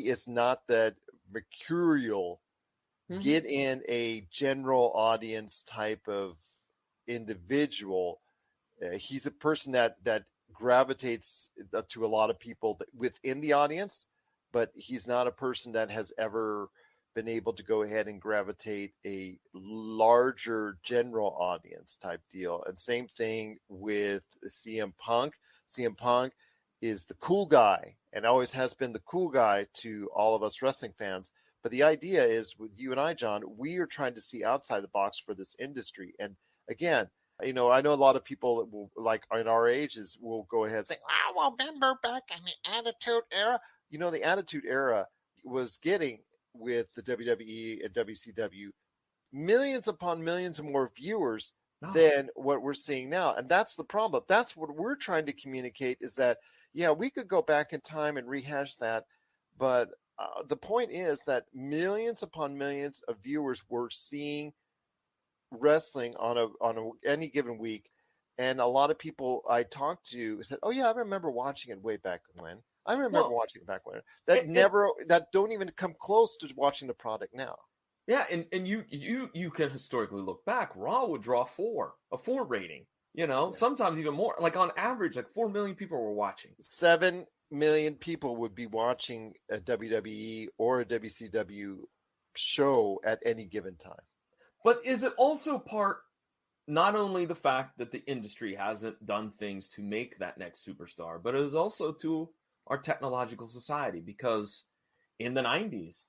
is not that mercurial, get in a general audience type of individual. He's a person that gravitates to a lot of people within the audience, but he's not a person that has ever been able to go ahead and gravitate a larger general audience type deal. And same thing with CM Punk. CM Punk is the cool guy and always has been the cool guy to all of us wrestling fans. But the idea is, with you and I, John, we are trying to see outside the box for this industry. And again, I know a lot of people that will, like in our ages, will go ahead and say, well, remember back in the Attitude Era? The Attitude Era was getting, with the WWE and WCW, millions upon millions more viewers than what we're seeing now. And that's the problem. That's what we're trying to communicate, is that, we could go back in time and rehash that. But the point is that millions upon millions of viewers were seeing wrestling on any given week. And a lot of people I talked to said, oh yeah, I remember watching it way back when. I remember watching it back when. That don't even come close to watching the product now. Yeah, and you can historically look back. Raw would draw a 4 rating. Sometimes even more. Like on average, like 4 million people were watching. 7 million people would be watching a WWE or a WCW show at any given time. But is it also part, not only the fact that the industry hasn't done things to make that next superstar, but it is also to our technological society? Because in the 90s,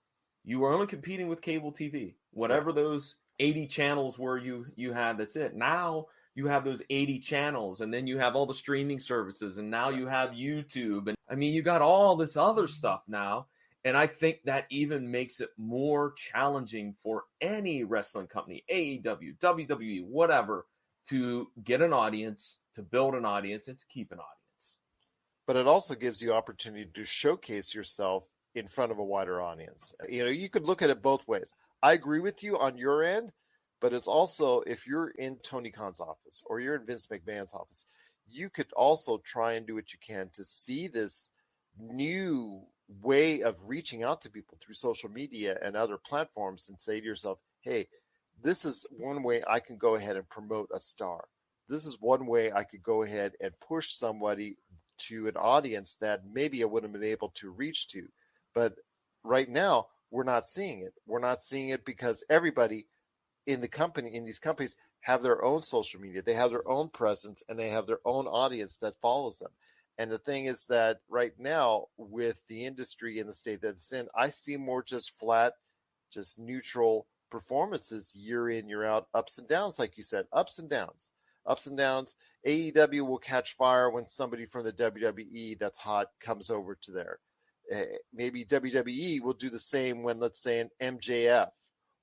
you were only competing with cable TV. Whatever those 80 channels were you had, that's it. Now you have those 80 channels, and then you have all the streaming services, and now you have YouTube. And I mean, you got all this other stuff now. And I think that even makes it more challenging for any wrestling company, AEW, WWE, whatever, to get an audience, to build an audience, and to keep an audience. But it also gives you opportunity to showcase yourself in front of a wider audience. You could look at it both ways. I agree with you on your end, but it's also, if you're in Tony Khan's office or you're in Vince McMahon's office, you could also try and do what you can to see this new way of reaching out to people through social media and other platforms and say to yourself, hey, this is one way I can go ahead and promote a star. This is one way I could go ahead and push somebody to an audience that maybe I wouldn't have been able to reach to. But right now, we're not seeing it. We're not seeing it because everybody in these companies have their own social media. They have their own presence, and they have their own audience that follows them. And the thing is that right now, with the industry in the state that it's in, I see more just flat, just neutral performances year in, year out, ups and downs, like you said, ups and downs. AEW will catch fire when somebody from the WWE that's hot comes over to there. Maybe WWE will do the same when, let's say, an MJF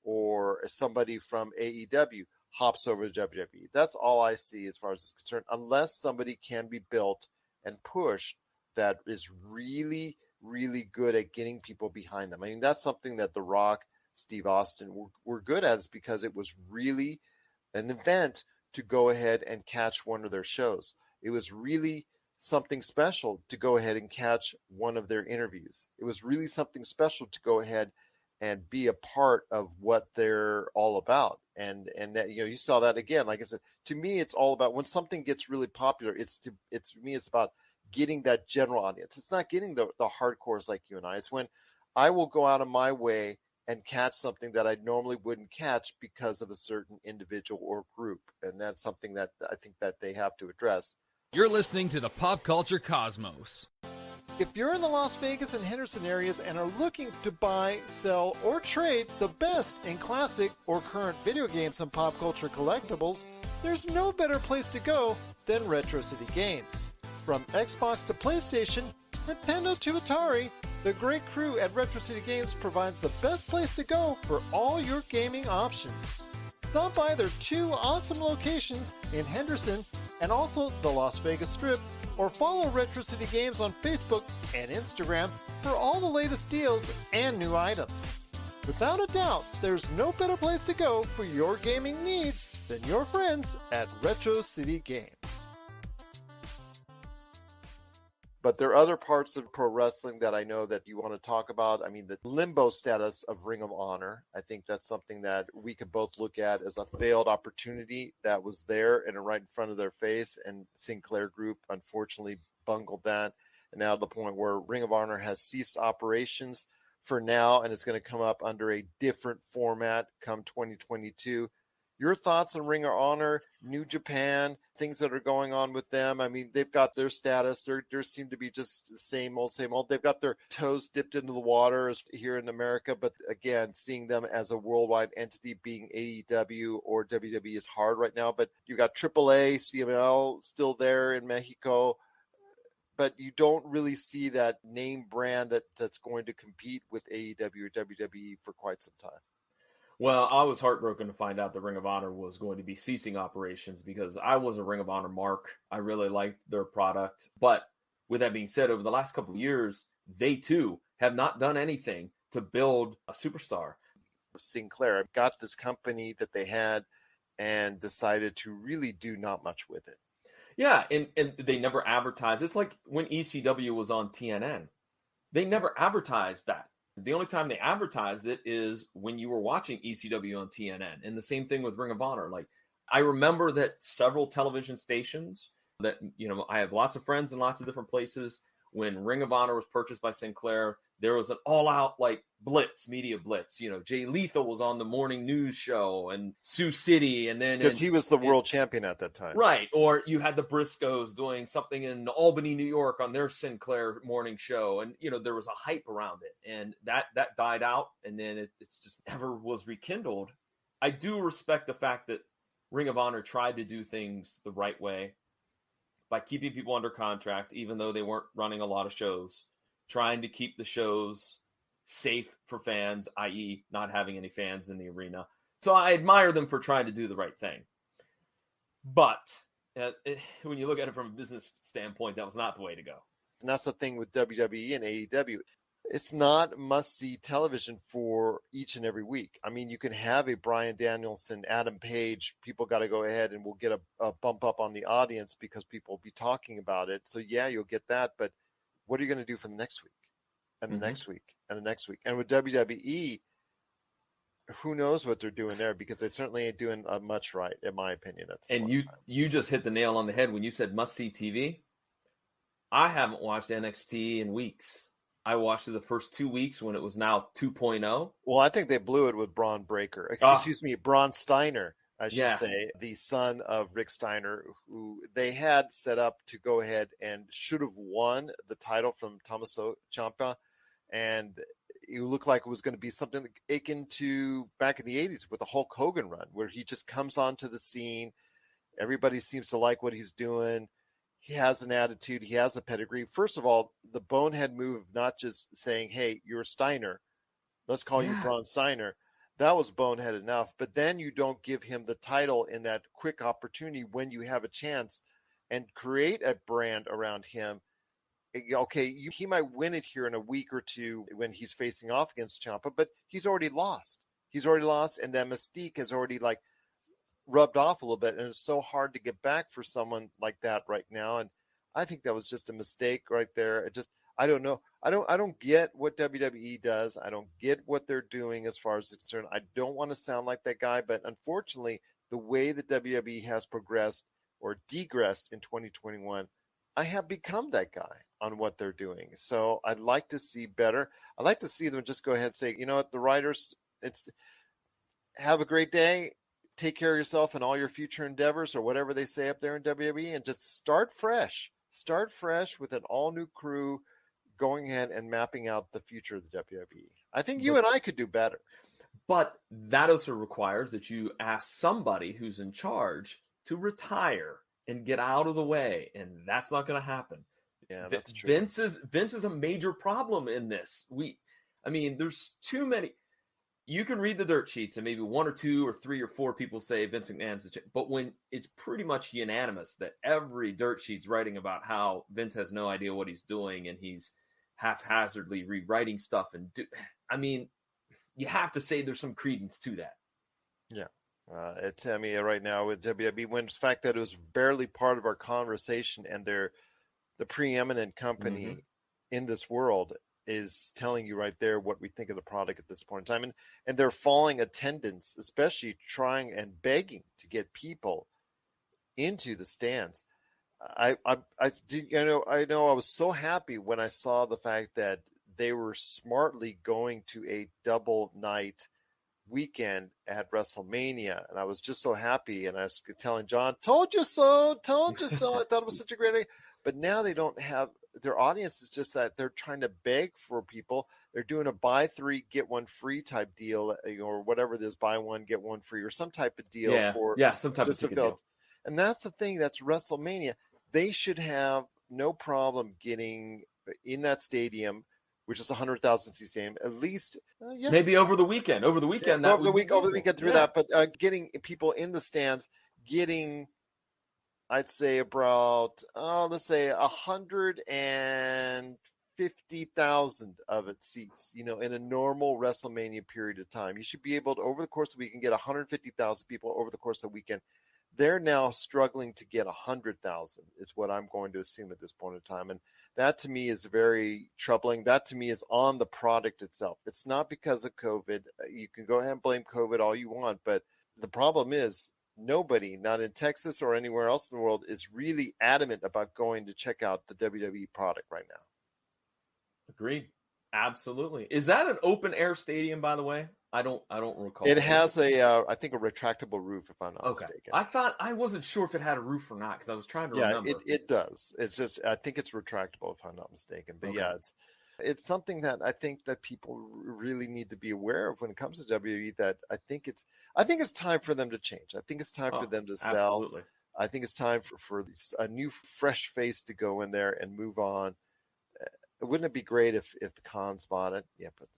or somebody from AEW hops over to WWE. That's all I see as far as it's concerned, unless somebody can be built and pushed that is really, really good at getting people behind them. I mean, that's something that The Rock, Steve Austin were good at, is because it was really an event to go ahead and catch one of their shows. It was really something special to go ahead and catch one of their interviews. It was really something special to go ahead and be a part of what they're all about. And that, you saw that again. Like I said, to me, it's all about when something gets really popular, it's about getting that general audience. It's not getting the hardcores like you and I. It's when I will go out of my way and catch something that I normally wouldn't catch because of a certain individual or group. And that's something that I think that they have to address. You're listening to the Pop Culture Cosmos. If you're in the Las Vegas and Henderson areas and are looking to buy, sell, or trade the best in classic or current video games and pop culture collectibles, there's no better place to go than Retro City Games. From Xbox to PlayStation, Nintendo to Atari, the great crew at Retro City Games provides the best place to go for all your gaming options. Stop by their 2 awesome locations in Henderson and also the Las Vegas Strip, or follow Retro City Games on Facebook and Instagram for all the latest deals and new items. Without a doubt, there's no better place to go for your gaming needs than your friends at Retro City Games. But there are other parts of pro wrestling that I know that you want to talk about. I mean, the limbo status of Ring of Honor. I think that's something that we could both look at as a failed opportunity that was there and right in front of their face. And Sinclair Group, unfortunately, bungled that. And now to the point where Ring of Honor has ceased operations for now, and it's going to come up under a different format come 2022. Your thoughts on Ring of Honor, New Japan, things that are going on with them? I mean, they've got their status. They seem to be just the same old. They've got their toes dipped into the water here in America. But again, seeing them as a worldwide entity being AEW or WWE is hard right now. But you got AAA, CML still there in Mexico. But you don't really see that name brand that's going to compete with AEW or WWE for quite some time. Well, I was heartbroken to find out that Ring of Honor was going to be ceasing operations because I was a Ring of Honor mark. I really liked their product. But with that being said, over the last couple of years, they too have not done anything to build a superstar. Sinclair got this company that they had and decided to really do not much with it. Yeah, and they never advertised. It's like when ECW was on TNN. They never advertised that. The only time they advertised it is when you were watching ECW on TNN. And the same thing with Ring of Honor. Like, I remember that several television stations that, I have lots of friends in lots of different places. When Ring of Honor was purchased by Sinclair, there was an all-out, media blitz. Jay Lethal was on the morning news show and Sioux City. And then... Because he was the world champion at that time. Right. Or you had the Briscoes doing something in Albany, New York on their Sinclair morning show. And, there was a hype around it. And that died out. And then it's just never was rekindled. I do respect the fact that Ring of Honor tried to do things the right way by keeping people under contract, even though they weren't running a lot of shows, trying to keep the shows safe for fans, i.e. not having any fans in the arena. So I admire them for trying to do the right thing. But when you look at it from a business standpoint, that was not the way to go. And that's the thing with WWE and AEW. It's not must-see television for each and every week. I mean, you can have a Bryan Danielson, Adam Page. People got to go ahead and we'll get a bump up on the audience because people will be talking about it. So, yeah, you'll get that. But what are you going to do for the next week and the next week and the next week? And with WWE, who knows what they're doing there, because they certainly ain't doing much right, in my opinion. And you just hit the nail on the head when you said must-see TV. I haven't watched NXT in weeks. I watched it the first 2 weeks when it was now 2.0. Well, I think they blew it with Braun Breaker. Excuse me, Braun Steiner, I should say, the son of Rick Steiner, who they had set up to go ahead and should have won the title from Tommaso Ciampa. And it looked like it was going to be something akin to back in the 80s with the Hulk Hogan run, where he just comes onto the scene. Everybody seems to like what he's doing. He has an attitude. He has a pedigree. First of all, the bonehead move, not just saying, hey, you're Steiner, let's call you Braun Steiner. That was bonehead enough. But then you don't give him the title in that quick opportunity when you have a chance and create a brand around him. Okay, he might win it here in a week or two when he's facing off against Ciampa, but he's already lost. And that mystique has already rubbed off a little bit, and it's so hard to get back for someone like that right now. And I think that was just a mistake right there. I don't know. I don't get what WWE does. I don't get what they're doing as far as it's concerned. I don't want to sound like that guy, but unfortunately, the way that WWE has progressed or degressed in 2021, I have become that guy on what they're doing. So I'd like to see better. I'd like to see them just go ahead and say, you know what, the writers, have a great day. Take care of yourself and all your future endeavors, or whatever they say up there in WWE, and just start fresh. Start fresh with an all-new crew going ahead and mapping out the future of the WWE. I think you and I could do better. But that also requires that you ask somebody who's in charge to retire and get out of the way, and that's not going to happen. Yeah, that's true. Vince is a major problem in this. There's too many. You can read the dirt sheets and maybe 1 or 2 or 3 or 4 people say Vince McMahon's the but when it's pretty much unanimous that every dirt sheet's writing about how Vince has no idea what he's doing and he's haphazardly rewriting stuff you have to say there's some credence to that. Yeah. Right now with WWE, when the fact that it was barely part of our conversation, and they're the preeminent company in this world, is telling you right there what we think of the product at this point in time. And they're falling attendance, especially trying and begging to get people into the stands. I know I was so happy when I saw the fact that they were smartly going to a double night weekend at WrestleMania, and I was just so happy. And I was telling John, told you so. I thought it was such a great idea. But now they don't have, their audience is just that they're trying to beg for people. They're doing a buy 3 get 1 free type deal, or whatever it is, buy 1 get 1 free, or some type of deal some type of deal. And that's the thing. That's WrestleMania. They should have no problem getting in that stadium, which is a 100,000 seat stadium, at least. Maybe over the weekend. Over the weekend through that. But getting people in the stands, getting, I'd say about, let's say 150,000 of its seats, in a normal WrestleMania period of time. You should be able to, over the course of the weekend, get 150,000 people over the course of the weekend. They're now struggling to get 100,000 is what I'm going to assume at this point in time. And that to me is very troubling. That to me is on the product itself. It's not because of COVID. You can go ahead and blame COVID all you want, but the problem is nobody, not in Texas or anywhere else in the world, is really adamant about going to check out the WWE product right now. Agreed. Absolutely. Is that an open air stadium, by the way? I don't recall. It has I think a retractable roof, if I'm not mistaken. I wasn't sure if it had a roof or not, because I was trying to remember. Yeah, it does. It's just, I think it's retractable, if I'm not mistaken. But it's something that I think that people really need to be aware of when it comes to WWE. That I think it's time for them to change. I think it's time for them to sell. Absolutely. I think it's time for a new, fresh face to go in there and move on. Wouldn't it be great if the Khans bought it? Yeah, but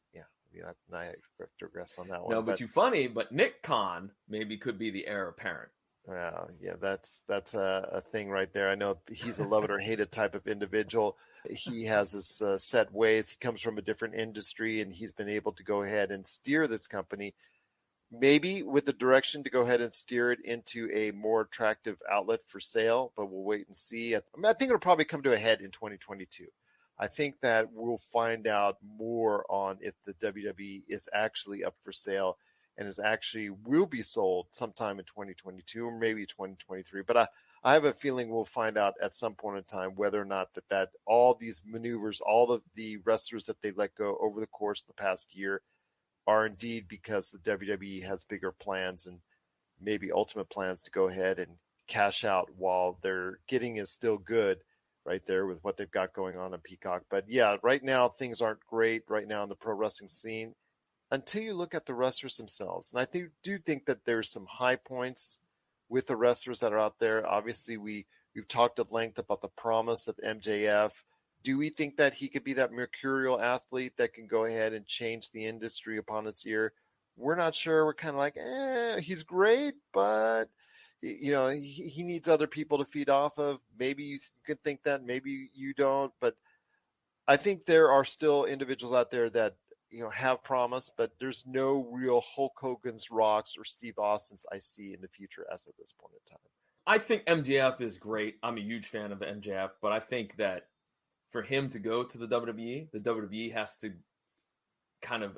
I have to regress on that one. No, but you're funny. But Nick Khan maybe could be the heir apparent. Well, yeah, that's a thing right there. I know he's a love it or hate it type of individual. He has his set ways. He comes from a different industry, and he's been able to go ahead and steer this company, maybe with the direction to go ahead and steer it into a more attractive outlet for sale. But we'll wait and see. I think it'll probably come to a head in 2022. I think that we'll find out more on if the WWE is actually up for sale and is actually will be sold sometime in 2022 or maybe 2023. But I have a feeling we'll find out at some point in time whether or not that all these maneuvers, all of the wrestlers that they let go over the course of the past year are indeed because the WWE has bigger plans and maybe ultimate plans to go ahead and cash out while their getting is still good right there with what they've got going on Peacock. But yeah, right now things aren't great right now in the pro wrestling scene until you look at the wrestlers themselves. And I do think that there's some high points with the wrestlers that are out there. Obviously, we've talked at length about the promise of MJF. Do we think that he could be that mercurial athlete that can go ahead and change the industry upon its ear? We're not sure. We're kind of like, he's great, but he needs other people to feed off of. Maybe you could think that, maybe you don't. But I think there are still individuals out there that have promise, but there's no real Hulk Hogan's, Rocks, or Steve Austin's I see in the future as of this point in time. I think MJF is great. I'm a huge fan of MJF, but I think that for him to go to the WWE has to kind of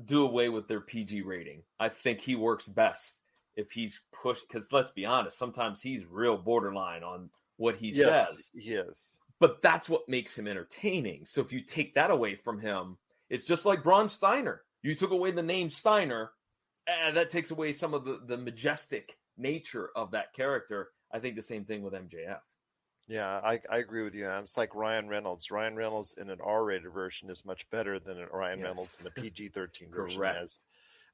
do away with their PG rating. I think he works best if he's pushed, because let's be honest, sometimes he's real borderline on what he says. Yes. But that's what makes him entertaining. So if you take that away from him, it's just like Braun Steiner. You took away the name Steiner, and that takes away some of the majestic nature of that character. I think the same thing with MJF. Yeah, I agree with you. It's like Ryan Reynolds. Ryan Reynolds in an R-rated version is much better than Ryan Reynolds in a PG-13 version. Correct.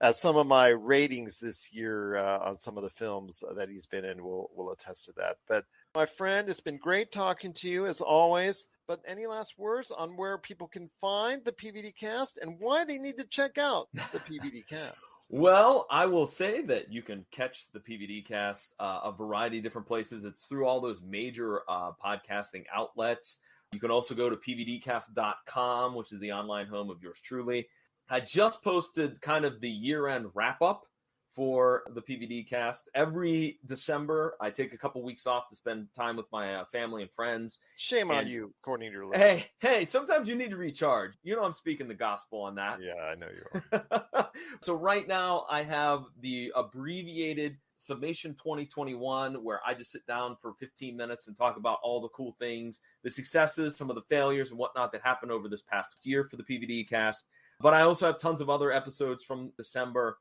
As some of my ratings this year on some of the films that he's been in will attest to that. But my friend, it's been great talking to you as always. But any last words on where people can find the PVDcast and why they need to check out the PVDcast? Well, I will say that you can catch the PVDcast a variety of different places. It's through all those major podcasting outlets. You can also go to PVDcast.com, which is the online home of yours truly. I just posted kind of the year-end wrap-up for the PVDcast. Every December, I take a couple weeks off to spend time with my family and friends. Shame on you, according to your list. Hey, sometimes you need to recharge. I'm speaking the gospel on that. Yeah, I know you are. So right now, I have the abbreviated Summation 2021, where I just sit down for 15 minutes and talk about all the cool things, the successes, some of the failures and whatnot that happened over this past year for the PVDcast. But I also have tons of other episodes from December,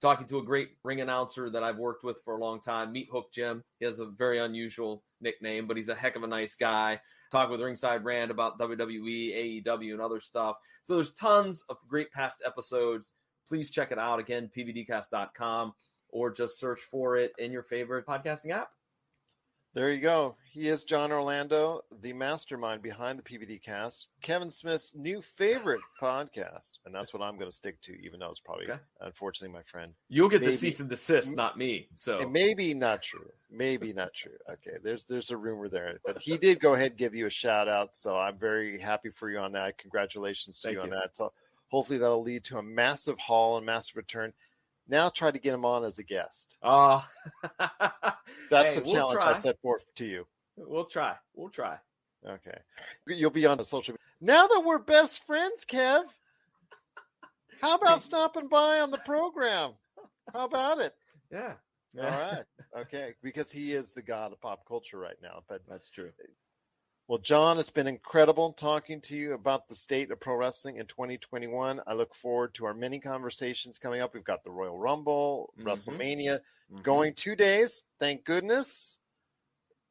talking to a great ring announcer that I've worked with for a long time, Meat Hook Jim. He has a very unusual nickname, but he's a heck of a nice guy. Talk with Ringside Rand about WWE, AEW, and other stuff. So there's tons of great past episodes. Please check it out. Again, pvdcast.com, or just search for it in your favorite podcasting app. There you go. He is John Orlando, the mastermind behind the PVDcast, Kevin Smith's new favorite podcast. And that's what I'm going to stick to, even though it's probably, unfortunately, my friend. You'll get the cease and desist, not me. So it may be not true. Maybe not true. Okay, there's a rumor there. But he did go ahead and give you a shout out. So I'm very happy for you on that. Congratulations to you on that. So hopefully that'll lead to a massive haul and massive return. Now try to get him on as a guest. That's the challenge I set forth to you. We'll try. Okay. You'll be on the social media. Now that we're best friends, Kev, how about stopping by on the program? How about it? Yeah. All right. Okay. Because he is the god of pop culture right now. But that's true. Well, John, it's been incredible talking to you about the state of pro wrestling in 2021. I look forward to our many conversations coming up. We've got the Royal Rumble, WrestleMania, going 2 days. Thank goodness.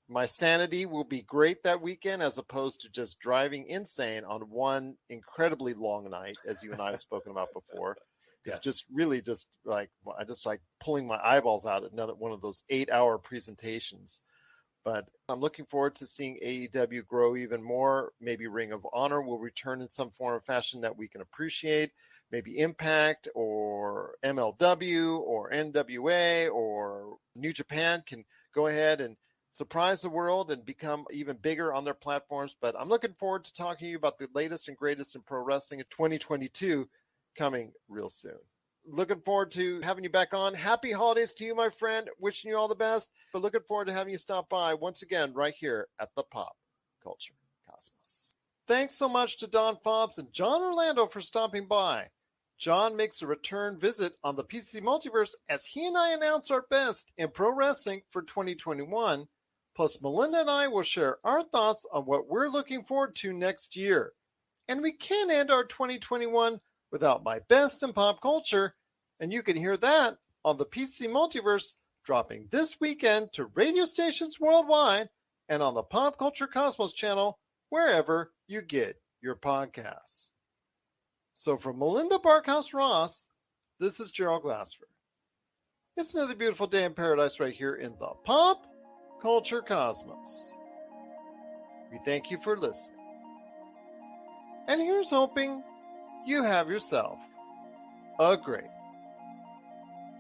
My sanity will be great that weekend as opposed to just driving insane on one incredibly long night, as you and I have spoken about before. It's just really just like, I just like pulling my eyeballs out at another one of those 8-hour presentations. But I'm looking forward to seeing AEW grow even more. Maybe Ring of Honor will return in some form or fashion that we can appreciate. Maybe Impact or MLW or NWA or New Japan can go ahead and surprise the world and become even bigger on their platforms. But I'm looking forward to talking to you about the latest and greatest in pro wrestling in 2022 coming real soon. Looking forward to having you back on. Happy holidays to you, my friend. Wishing you all the best. But looking forward to having you stop by once again right here at the Pop Culture Cosmos. Thanks so much to Dawn Fobbs and John Orlando for stopping by. John makes a return visit on the PC Multiverse as he and I announce our best in pro wrestling for 2021. Plus, Melinda and I will share our thoughts on what we're looking forward to next year. And we can't end our 2021 without my best in pop culture, and you can hear that on the PC Multiverse dropping this weekend to radio stations worldwide and on the Pop Culture Cosmos channel wherever you get your podcasts. So from Melinda Barkhouse-Ross, this is Gerald Glassford. It's another beautiful day in paradise right here in the Pop Culture Cosmos. We thank you for listening. And here's hoping you have yourself a great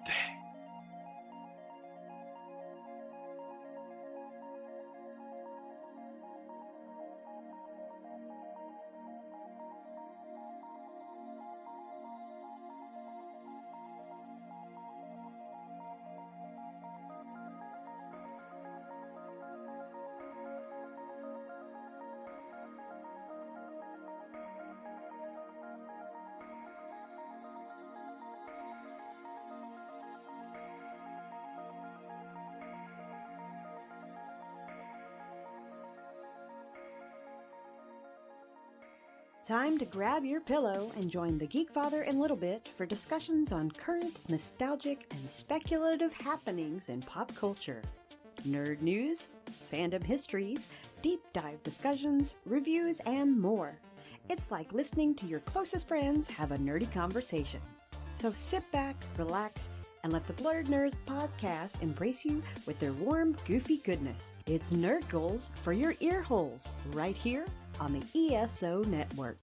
day. Time to grab your pillow and join the Geek Father and Little Bit for discussions on current, nostalgic, and speculative happenings in pop culture. Nerd news, fandom histories, deep dive discussions, reviews, and more. It's like listening to your closest friends have a nerdy conversation. So sit back, relax, and let the Blurred Nerds podcast embrace you with their warm, goofy goodness. It's Nerd Goals for your ear holes, right here on the ESO Network.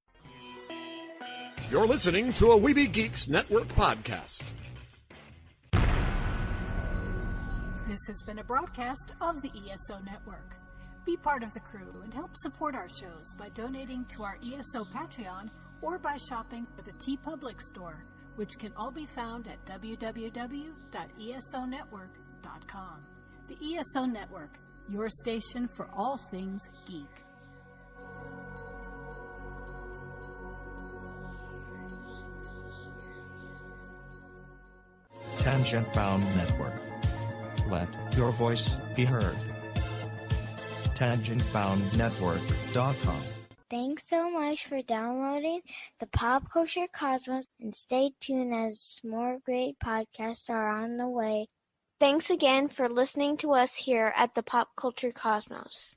You're listening to a Weeby Geeks Network podcast. This has been a broadcast of the ESO Network. Be part of the crew and help support our shows by donating to our ESO Patreon or by shopping at the TeePublic store, which can all be found at www.esonetwork.com. The ESO Network, your station for all things geek. Tangent Bound Network. Let your voice be heard. TangentBoundNetwork.com. Thanks so much for downloading the Pop Culture Cosmos, and stay tuned as more great podcasts are on the way. Thanks again for listening to us here at the Pop Culture Cosmos.